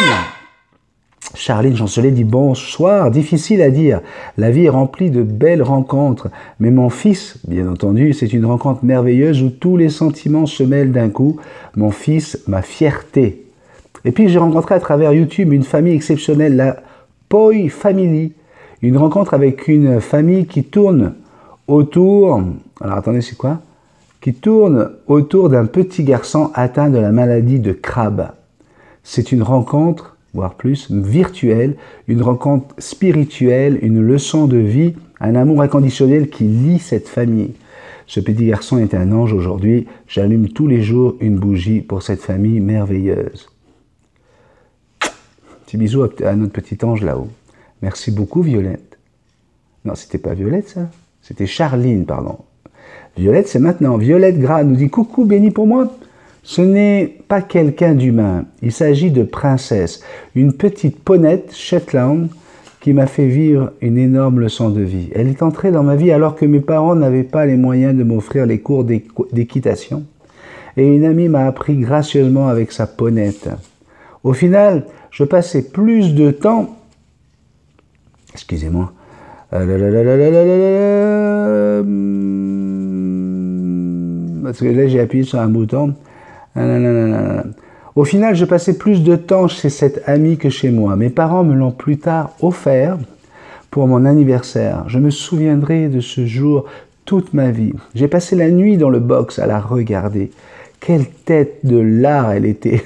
Chancelet dit bonsoir, difficile à dire. La vie est remplie de belles rencontres. Mais mon fils, bien entendu, c'est une rencontre merveilleuse où tous les sentiments se mêlent d'un coup. Mon fils, ma fierté. Et puis j'ai rencontré à travers YouTube une famille exceptionnelle, la Poi Family. Une rencontre avec une famille qui tourne autour... Alors attendez, c'est quoi? Qui tourne autour d'un petit garçon atteint de la maladie de Crabbe. C'est une rencontre, voire plus, virtuelle, une rencontre spirituelle, une leçon de vie, un amour inconditionnel qui lie cette famille. Ce petit garçon est un ange aujourd'hui. J'allume tous les jours une bougie pour cette famille merveilleuse. Petit bisou à notre petit ange là-haut. Merci beaucoup, Violette. Non, c'était pas Violette, ça. C'était Charline, pardon. Violette, c'est maintenant. Violette Gras nous dit « Coucou, béni pour moi ». Ce n'est pas quelqu'un d'humain. Il s'agit de Princesse, une petite ponette Shetland qui m'a fait vivre une énorme leçon de vie. Elle est entrée dans ma vie alors que mes parents n'avaient pas les moyens de m'offrir les cours d'équitation. Et une amie m'a appris gracieusement avec sa ponette. Au final, je passais plus de temps... Excusez-moi. Parce que là, j'ai appuyé sur un bouton. Au final, je passais plus de temps chez cette amie que chez moi. Mes parents me l'ont plus tard offert pour mon anniversaire. Je me souviendrai de ce jour toute ma vie. J'ai passé la nuit dans le box à la regarder. Quelle tête de lard elle était,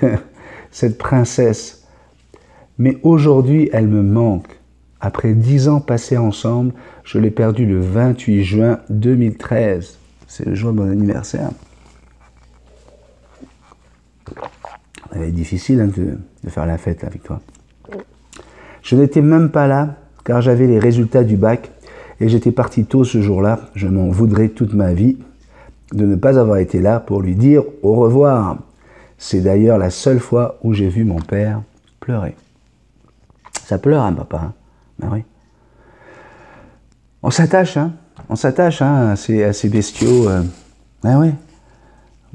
cette princesse. Mais aujourd'hui, elle me manque. Après 10 ans passés ensemble, je l'ai perdue le 28 juin 2013. C'est le jour de mon anniversaire. Ça va être difficile hein, de faire la fête avec toi. Je n'étais même pas là, car j'avais les résultats du bac, et j'étais parti tôt ce jour-là. Je m'en voudrais toute ma vie de ne pas avoir été là pour lui dire au revoir. C'est d'ailleurs la seule fois où j'ai vu mon père pleurer. Ça pleure, hein, papa hein? Ben oui. On s'attache, hein. On s'attache hein, à ces bestiaux. Ben oui.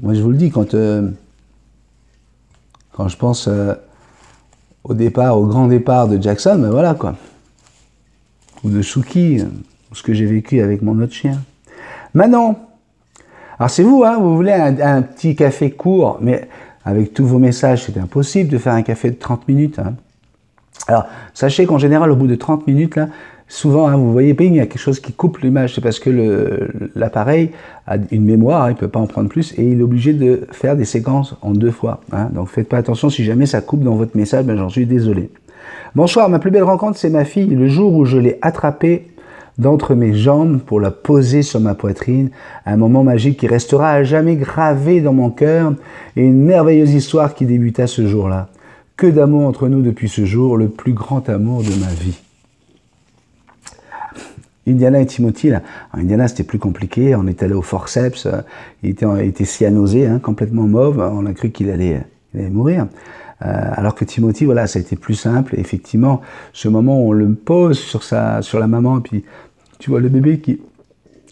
Moi, je vous le dis, quand je pense au grand départ de Jackson, ben voilà quoi. Ou de Suki, ce que j'ai vécu avec mon autre chien. Manon. Alors c'est vous, hein, vous voulez un petit café court, mais avec tous vos messages, c'est impossible de faire un café de 30 minutes. Hein. Alors, sachez qu'en général, au bout de 30 minutes, là, souvent, hein, vous voyez, il y a quelque chose qui coupe l'image. C'est parce que l'appareil a une mémoire, hein, il ne peut pas en prendre plus, et il est obligé de faire des séquences en 2 fois. Hein. Donc, faites pas attention, si jamais ça coupe dans votre message, ben, j'en suis désolé. Bonsoir, ma plus belle rencontre, c'est ma fille. Le jour où je l'ai attrapée d'entre mes jambes pour la poser sur ma poitrine, un moment magique qui restera à jamais gravé dans mon cœur, et une merveilleuse histoire qui débuta ce jour-là. Que d'amour entre nous depuis ce jour, le plus grand amour de ma vie. Indiana et Timothy, là. Alors, Indiana, c'était plus compliqué. On est allé au forceps. Il était cyanosé, hein, complètement mauve. On a cru qu'il allait mourir. Alors que Timothy, voilà, ça a été plus simple. Et effectivement, ce moment où on le pose sur la maman, puis tu vois le bébé qui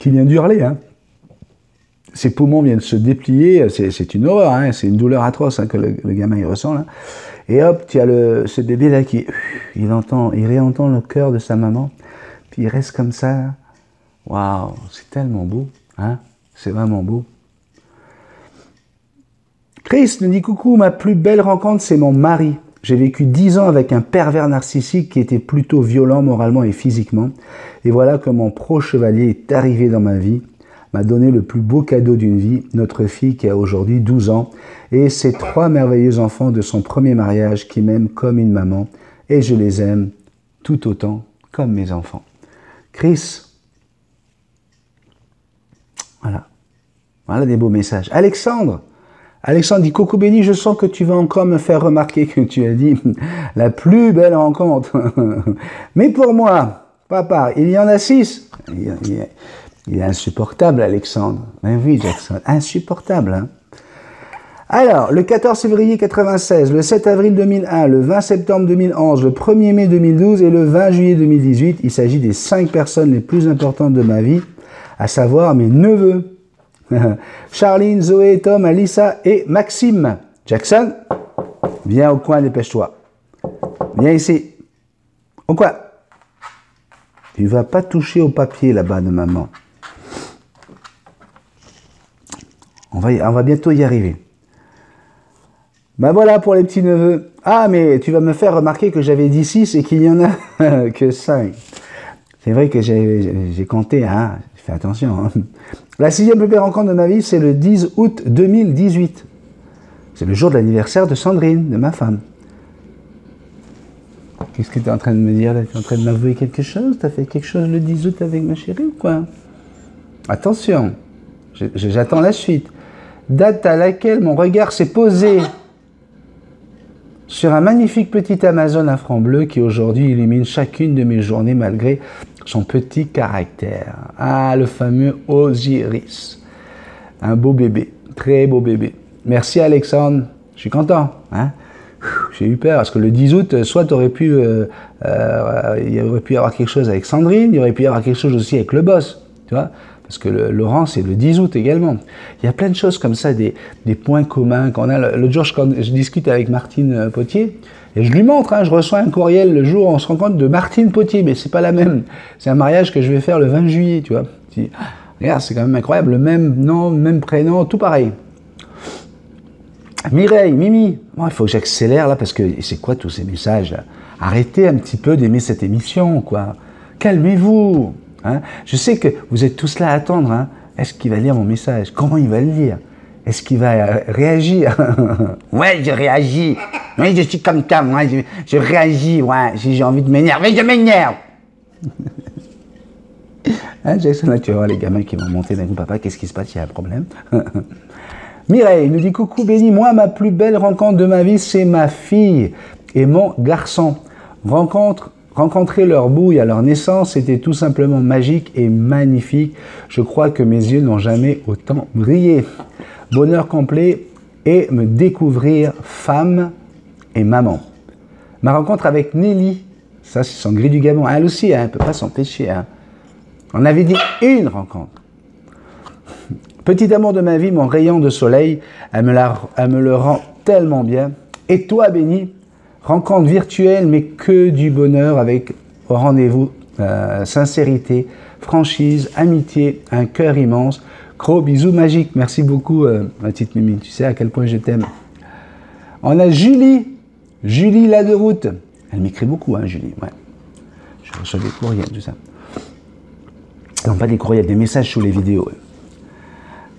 vient d'hurler, hein. Ses poumons viennent se déplier. C'est une horreur, hein. C'est une douleur atroce hein, que le gamin il ressent, là. Et hop, tu as ce bébé-là qui... Il réentend le cœur de sa maman. Puis il reste comme ça. Waouh, c'est tellement beau. Hein? C'est vraiment beau. Chris nous dit « Coucou, ma plus belle rencontre, c'est mon mari. J'ai vécu 10 ans avec un pervers narcissique qui était plutôt violent moralement et physiquement. Et voilà que mon pro-chevalier est arrivé dans ma vie, m'a donné le plus beau cadeau d'une vie, notre fille qui a aujourd'hui 12 ans, et ses 3 merveilleux enfants de son premier mariage qui m'aiment comme une maman, et je les aime tout autant comme mes enfants. » Chris, voilà. Voilà des beaux messages. Alexandre dit « Coucou béni, je sens que tu vas encore me faire remarquer que tu as dit la plus belle rencontre. » Mais pour moi, Papa, il y en a 6. Il est insupportable, Alexandre. Ben oui, Jackson, insupportable. Hein. Alors, le 14 février 96, le 7 avril 2001, le 20 septembre 2011, le 1er mai 2012 et le 20 juillet 2018, il s'agit des 5 personnes les plus importantes de ma vie, à savoir mes neveux. Charline, Zoé, Tom, Alissa et Maxime. Jackson, viens au coin, dépêche-toi. Viens ici. Au coin. Tu vas pas toucher au papier là-bas de maman. On va bientôt y arriver. Ben voilà pour les petits neveux. Ah, mais tu vas me faire remarquer que j'avais dit 6 et qu'il y en a que 5. C'est vrai que j'ai compté, hein. Fais attention. Hein. La 6e plus belle rencontre de ma vie, c'est le 10 août 2018. C'est le jour de l'anniversaire de Sandrine, de ma femme. Qu'est-ce que tu es en train de me dire là? Tu es en train de m'avouer quelque chose? Tu as fait quelque chose le 10 août avec ma chérie ou quoi? Attention, j'attends la suite. Date à laquelle mon regard s'est posé sur un magnifique petit Amazon à franc bleu qui aujourd'hui illumine chacune de mes journées malgré son petit caractère. Ah, le fameux Osiris. Un beau bébé, très beau bébé. Merci Alexandre, je suis content. Hein? J'ai eu peur parce que le 10 août, soit il aurait pu y avoir quelque chose avec Sandrine, il aurait pu y avoir quelque chose aussi avec le boss, tu vois, parce que Laurent, c'est le 10 août également. Il y a plein de choses comme ça, des points communs qu'on a. L'autre jour, je discute avec Martine Potier, et je lui montre, hein, je reçois un courriel le jour où on se rend compte de Martine Potier, mais c'est pas la même. C'est un mariage que je vais faire le 20 juillet, tu vois. Je dis, regarde, c'est quand même incroyable, le même nom, même prénom, tout pareil. Mireille, Mimi, bon, il faut que j'accélère là parce que c'est quoi tous ces messages là? Arrêtez un petit peu d'aimer cette émission, quoi. Calmez-vous. Hein? Je sais que vous êtes tous là à attendre. Hein? Est-ce qu'il va lire mon message? Comment il va le lire? Est-ce qu'il va réagir? Ouais, je réagis. Oui, je suis comme ça, moi, je réagis. Ouais, si j'ai envie de m'énerver, je m'énerve. Hein, Jackson, là, tu vas voir les gamins qui vont monter d'un coup, papa, qu'est-ce qui se passe? Il y a un problème. Mireille nous dit coucou Béni, moi ma plus belle rencontre de ma vie c'est ma fille et mon garçon. Rencontrer leur bouille à leur naissance c'était tout simplement magique et magnifique. Je crois que mes yeux n'ont jamais autant brillé. Bonheur complet et me découvrir femme et maman. Ma rencontre avec Nelly, ça c'est son gris du Gabon, elle aussi elle ne peut pas s'empêcher. Hein. On avait dit une rencontre. Petit amour de ma vie, mon rayon de soleil, elle me le rend tellement bien. Et toi, Béni, rencontre virtuelle, mais que du bonheur avec au rendez-vous, sincérité, franchise, amitié, un cœur immense. Gros bisous magiques. Merci beaucoup, ma petite Mimi. Tu sais à quel point je t'aime. On a Julie là de route. Elle m'écrit beaucoup, hein, Julie. Ouais. Je reçois des courriels, tout ça. Non, pas des courriels, des messages sous les vidéos.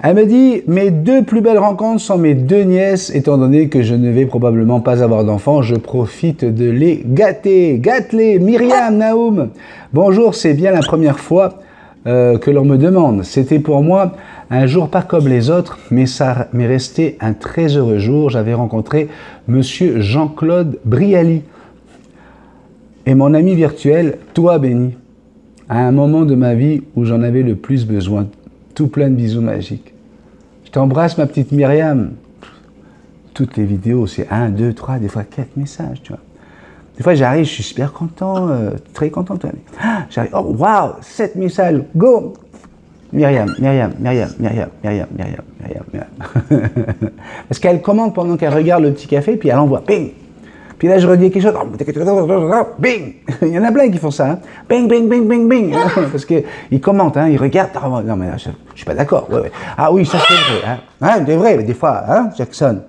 Elle me dit, mes 2 plus belles rencontres sont mes 2 nièces, étant donné que je ne vais probablement pas avoir d'enfants, je profite de les gâter. Gâte-les, Myriam, Naoum. Bonjour, c'est bien la première fois que l'on me demande. C'était pour moi un jour pas comme les autres, mais ça m'est resté un très heureux jour. J'avais rencontré monsieur Jean-Claude Brialy et mon ami virtuel, toi Béni, à un moment de ma vie où j'en avais le plus besoin. Tout plein de bisous magiques. Je t'embrasse, ma petite Myriam. Toutes les vidéos, c'est 1, 2, 3, des fois 4 messages, tu vois. Des fois, j'arrive, je suis super content, très content. J'arrive, oh, waouh, 7 messages, go! Myriam. Parce qu'elle commande pendant qu'elle regarde le petit café, puis elle envoie, ping! Puis là, je redis quelque chose, bing! Il y en a plein qui font ça, hein. Bing, bing, bing, bing, bing! Parce qu'ils commentent, hein, ils regardent. Non, mais là, je suis pas d'accord. Ouais. Ah oui, ça c'est vrai, hein. Hein, c'est vrai, mais des fois, hein, Jackson.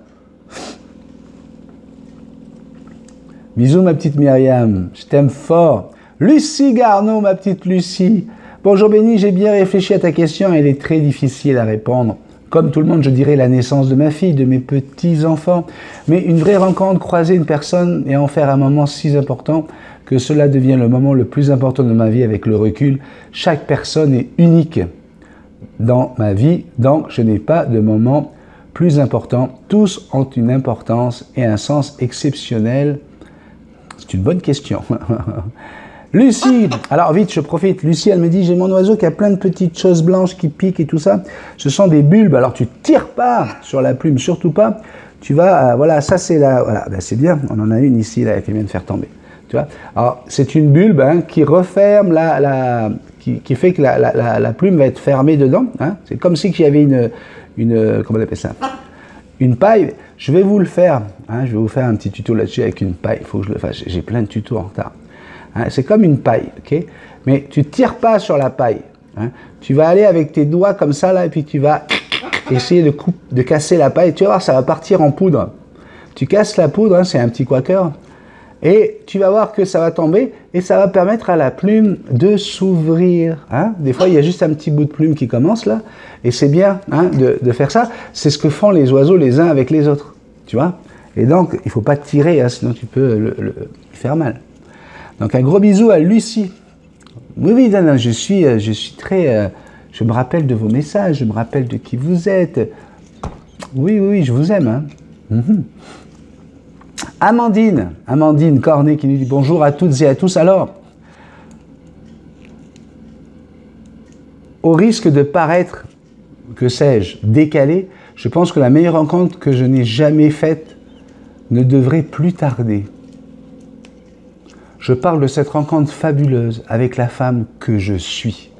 Bisous, ma petite Myriam, je t'aime fort. Lucie Garneau, ma petite Lucie. Bonjour Béni, j'ai bien réfléchi à ta question, elle est très difficile à répondre. Comme tout le monde, je dirais la naissance de ma fille, de mes petits-enfants. Mais une vraie rencontre, croiser une personne et en faire un moment si important que cela devient le moment le plus important de ma vie avec le recul. Chaque personne est unique dans ma vie, donc je n'ai pas de moment plus important. Tous ont une importance et un sens exceptionnel. C'est une bonne question. Lucie, alors vite, je profite. Lucie, elle me dit, j'ai mon oiseau qui a plein de petites choses blanches qui piquent et tout ça. Ce sont des bulbes. Alors tu tires pas sur la plume, surtout pas. Tu vas, voilà, ça c'est la, voilà, ben, c'est bien. On en a une ici là qui vient de faire tomber. Tu vois. Alors c'est une bulbe hein, qui referme qui fait que la plume va être fermée dedans. Hein. C'est comme si il y avait comment on appelle ça? Une paille. Je vais vous le faire. Hein, je vais vous faire un petit tuto là-dessus avec une paille. Il faut que je le fasse. J'ai plein de tutos en retard. Hein, c'est comme une paille, ok? Mais tu ne tires pas sur la paille. Hein. Tu vas aller avec tes doigts comme ça, là, et puis tu vas essayer de casser la paille. Tu vas voir, ça va partir en poudre. Tu casses la poudre, hein, c'est un petit quaker, et tu vas voir que ça va tomber, et ça va permettre à la plume de s'ouvrir. Hein. Des fois, il y a juste un petit bout de plume qui commence, là, et c'est bien hein, de faire ça. C'est ce que font les oiseaux les uns avec les autres, tu vois? Et donc, il ne faut pas tirer, hein, sinon tu peux le faire mal. Donc un gros bisou à Lucie. Oui, oui, non, je suis très... je me rappelle de vos messages, je me rappelle de qui vous êtes. Oui, oui, je vous aime. Hein. Amandine Cornet qui nous dit bonjour à toutes et à tous. Alors, au risque de paraître, que sais-je, décalé, je pense que la meilleure rencontre que je n'ai jamais faite ne devrait plus tarder. Je parle de cette rencontre fabuleuse avec la femme que je suis.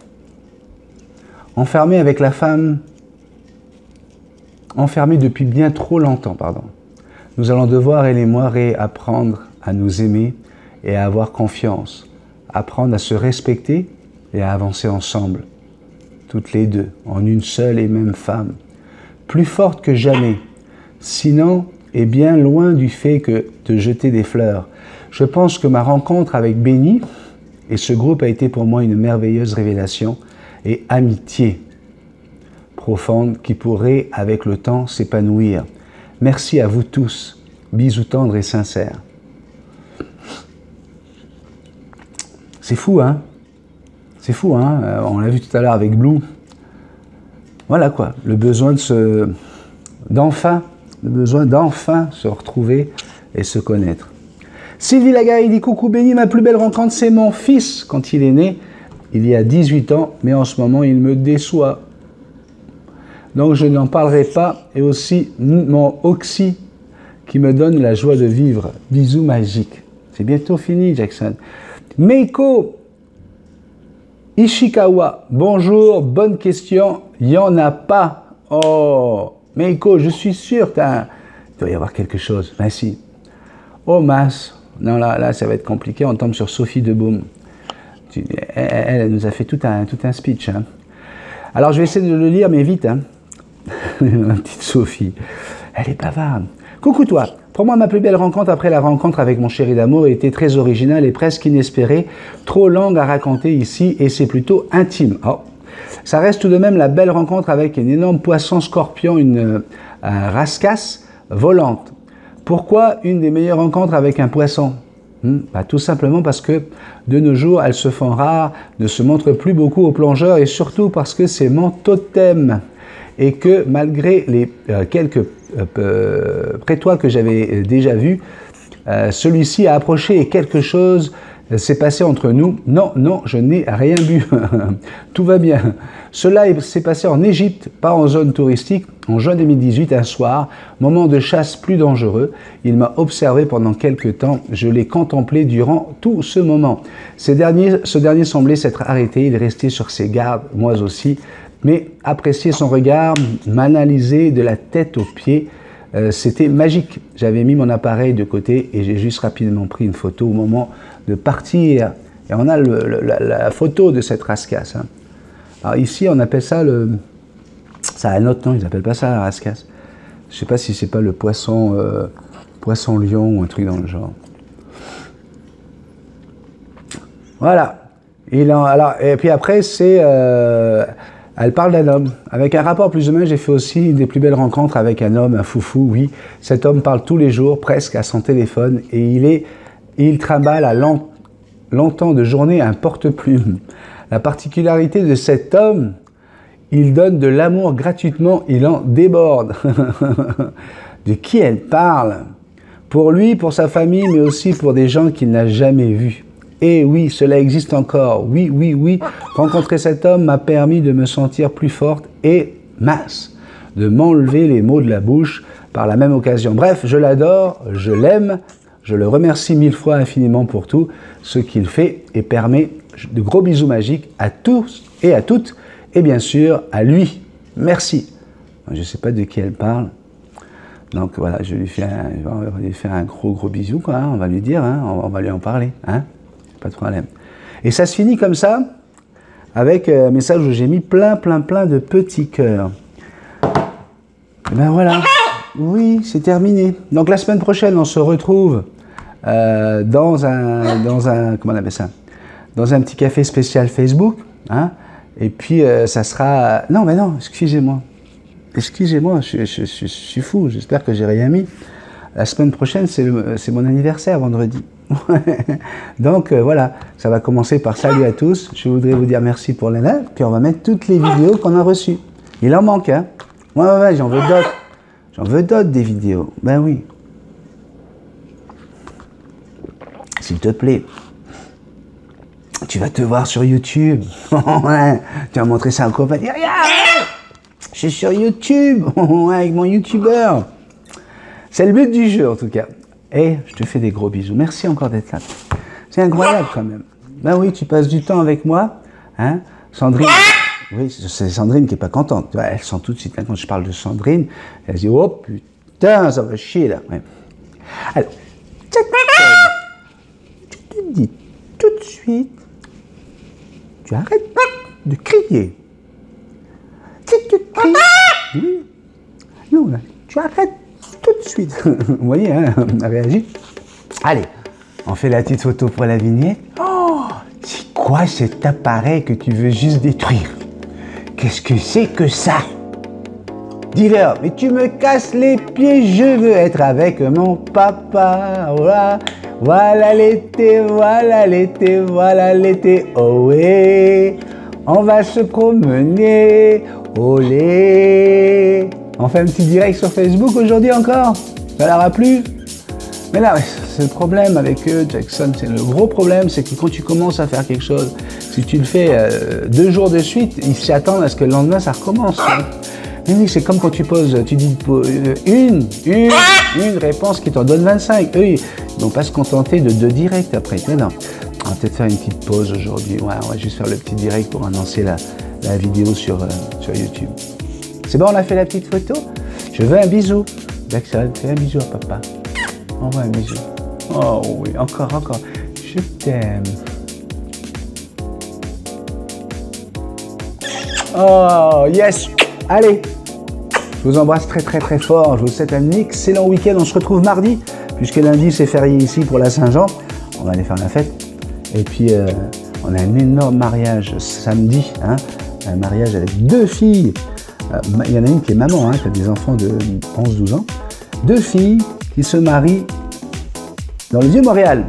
Enfermé avec la femme, enfermé depuis bien trop longtemps, pardon. Nous allons devoir, elle et moi, réapprendre à nous aimer et à avoir confiance, apprendre à se respecter et à avancer ensemble, toutes les deux, en une seule et même femme, plus forte que jamais, sinon, et bien loin du fait que de jeter des fleurs. Je pense que ma rencontre avec Béni et ce groupe a été pour moi une merveilleuse révélation et amitié profonde qui pourrait, avec le temps, s'épanouir. Merci à vous tous. Bisous tendres et sincères. C'est fou, hein? C'est fou, hein? On l'a vu tout à l'heure avec Blue. Voilà quoi, le besoin d'enfin se retrouver et se connaître. Sylvie Lagaille dit coucou Béni, ma plus belle rencontre c'est mon fils quand il est né, il y a 18 ans, mais en ce moment il me déçoit. Donc je n'en parlerai pas, et aussi mon Oxy qui me donne la joie de vivre. Bisous magiques. C'est bientôt fini Jackson. Meiko Ishikawa, bonjour, bonne question, il n'y en a pas. Oh, Meiko, je suis sûr, il doit y avoir quelque chose. Ben si. Oh mince. Non, là, ça va être compliqué. On tombe sur Sophie Deboum. Elle nous a fait tout un speech. Hein. Alors, je vais essayer de le lire, mais vite. Hein. Ma petite Sophie. Elle est bavarde. Coucou toi. Pour moi, ma plus belle rencontre après la rencontre avec mon chéri d'amour était très originale et presque inespérée. Trop longue à raconter ici et c'est plutôt intime. Oh. Ça reste tout de même la belle rencontre avec un énorme poisson scorpion, une rascasse volante. Pourquoi une des meilleures rencontres avec un poisson? Bah, tout simplement parce que de nos jours, elles se font rares, ne se montrent plus beaucoup aux plongeurs et surtout parce que c'est mon totem. Et que malgré les quelques prétois que j'avais déjà vus, celui-ci a approché et quelque chose s'est passé entre nous. Non, non, je n'ai rien bu. Tout va bien. Cela s'est passé en Égypte, pas en zone touristique, en juin 2018, un soir, moment de chasse plus dangereux. Il m'a observé pendant quelques temps. Je l'ai contemplé durant tout ce moment. Ce dernier semblait s'être arrêté. Il restait sur ses gardes, moi aussi. Mais apprécier son regard, m'analyser de la tête aux pieds, c'était magique. J'avais mis mon appareil de côté et j'ai juste rapidement pris une photo au moment de partir. Et on a la photo de cette rascasse. Hein. Alors ici, on appelle ça ça a un autre nom, ils n'appellent pas ça la rascasse. Je ne sais pas si c'est pas le poisson lion ou un truc dans le genre. Voilà. Et puis après, c'est... elle parle d'un homme. Avec un rapport plus humain, j'ai fait aussi une des plus belles rencontres avec un homme, un foufou, oui. Cet homme parle tous les jours, presque à son téléphone, et il trimballe à longtemps de journée un porte-plume. La particularité de cet homme, il donne de l'amour gratuitement, il en déborde. De qui elle parle? Pour lui, pour sa famille, mais aussi pour des gens qu'il n'a jamais vus. Et oui, cela existe encore. Oui, oui, oui. Rencontrer cet homme m'a permis de me sentir plus forte et mince, de m'enlever les mots de la bouche par la même occasion. Bref, je l'adore, je l'aime, je le remercie 1000 fois infiniment pour tout ce qu'il fait et permet. De gros bisous magiques à tous et à toutes, et bien sûr à lui. Merci. Je ne sais pas de qui elle parle. Donc voilà, je lui fais un gros bisou, quoi, hein, on va lui dire, hein, on va lui en parler. Hein, pas de problème. Et ça se finit comme ça, avec un message où j'ai mis plein de petits cœurs. Et ben voilà, oui, c'est terminé. Donc la semaine prochaine, on se retrouve dans un comment on appelle ça, dans un petit café spécial Facebook, hein, et puis ça sera... Non, mais non, excusez-moi, je suis fou, j'espère que j'ai rien mis. La semaine prochaine, c'est mon anniversaire, vendredi. Donc voilà, ça va commencer par salut à tous, je voudrais vous dire merci pour les likes, puis on va mettre toutes les vidéos qu'on a reçues. Il en manque, hein. Ouais, j'en veux d'autres. J'en veux d'autres des vidéos, ben oui. S'il te plaît. Tu vas te voir sur YouTube. Tu vas montrer ça à un copain. Regarde, je suis sur YouTube avec mon YouTuber. C'est le but du jeu en tout cas. Et je te fais des gros bisous. Merci encore d'être là. C'est incroyable quand même. Ben oui, tu passes du temps avec moi. Hein, Sandrine. Oui, c'est Sandrine qui est pas contente. Elle sent tout de suite, hein, quand je parle de Sandrine, elle se dit, oh putain, ça va chier là. Ouais. Alors, je te dis tout de suite, tu arrêtes de crier. Si tu cries, oui. Non, là, tu arrêtes tout de suite. Vous voyez, hein, on a réagi. Allez, on fait la petite photo pour la vignette. Oh, c'est quoi cet appareil que tu veux juste détruire? Qu'est-ce que c'est que ça? Dis-leur, mais tu me casses les pieds, je veux être avec mon papa. Voilà, voilà l'été, voilà l'été, voilà l'été. Oh ouais, on va se promener. Olé. On fait un petit direct sur Facebook aujourd'hui encore? Ça leur a plu? Mais là, c'est le problème avec eux, Jackson, c'est le gros problème, c'est que quand tu commences à faire quelque chose, si tu le fais 2 jours de suite, ils s'y attendent à ce que le lendemain, ça recommence. Hein. Mais oui, c'est comme quand tu poses, tu dis une réponse qui t'en donne 25. Eux, ils ne vont pas se contenter de 2 directs après. Mais non, on va peut-être faire une petite pause aujourd'hui. Ouais, on va juste faire le petit direct pour annoncer la vidéo sur YouTube. C'est bon, on a fait la petite photo? Je veux un bisou. Jackson, fais un bisou à papa. Envoie un bisou. Oh oui, encore. Je t'aime. Oh, yes. Allez. Je vous embrasse très fort. Je vous souhaite un excellent week-end. On se retrouve mardi, puisque lundi, c'est férié ici pour la Saint-Jean. On va aller faire la fête. Et puis, on a un énorme mariage samedi. Hein, un mariage avec 2 filles. Il y en a une qui est maman, hein, qui a des enfants de 11-12 ans. 2 filles qui se marient dans le Vieux-Montréal.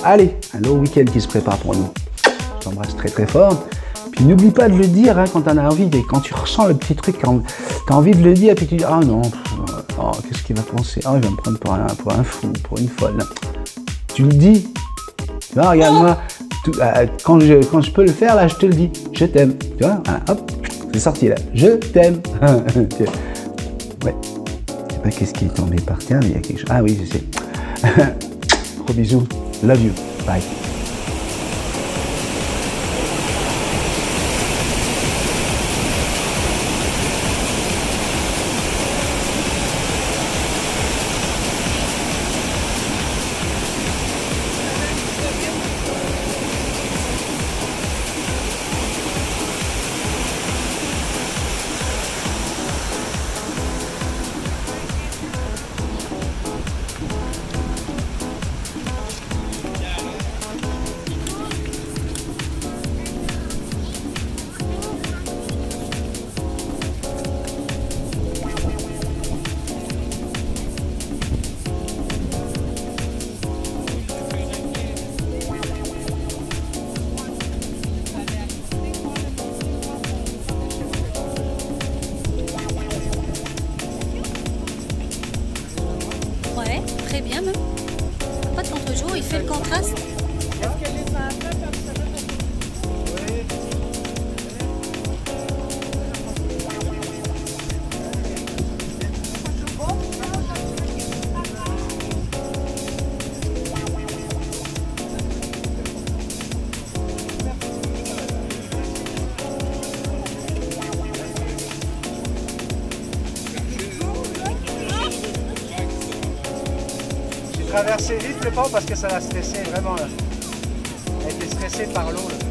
Allez, un long week-end qui se prépare pour nous. Je t'embrasse très fort. Puis n'oublie pas de le dire, hein, quand tu en as envie, et quand tu ressens le petit truc, quand tu as envie de le dire, puis tu dis, ah non, qu'est-ce qu'il va penser? Ah, il va me prendre pour un fou, pour une folle. Tu le dis. Tu vois, regarde-moi, quand je peux le faire, là, je te le dis. Je t'aime. Tu vois, voilà, hop, c'est sorti là. Je t'aime. Ouais. Je sais pas qu'est-ce qui est tombé par terre, mais il y a quelque chose. Ah oui, je sais. Gros bisous. Love you. Bye. traversé vite le pont parce que ça l'a stressé, vraiment là. Elle était stressée par l'eau.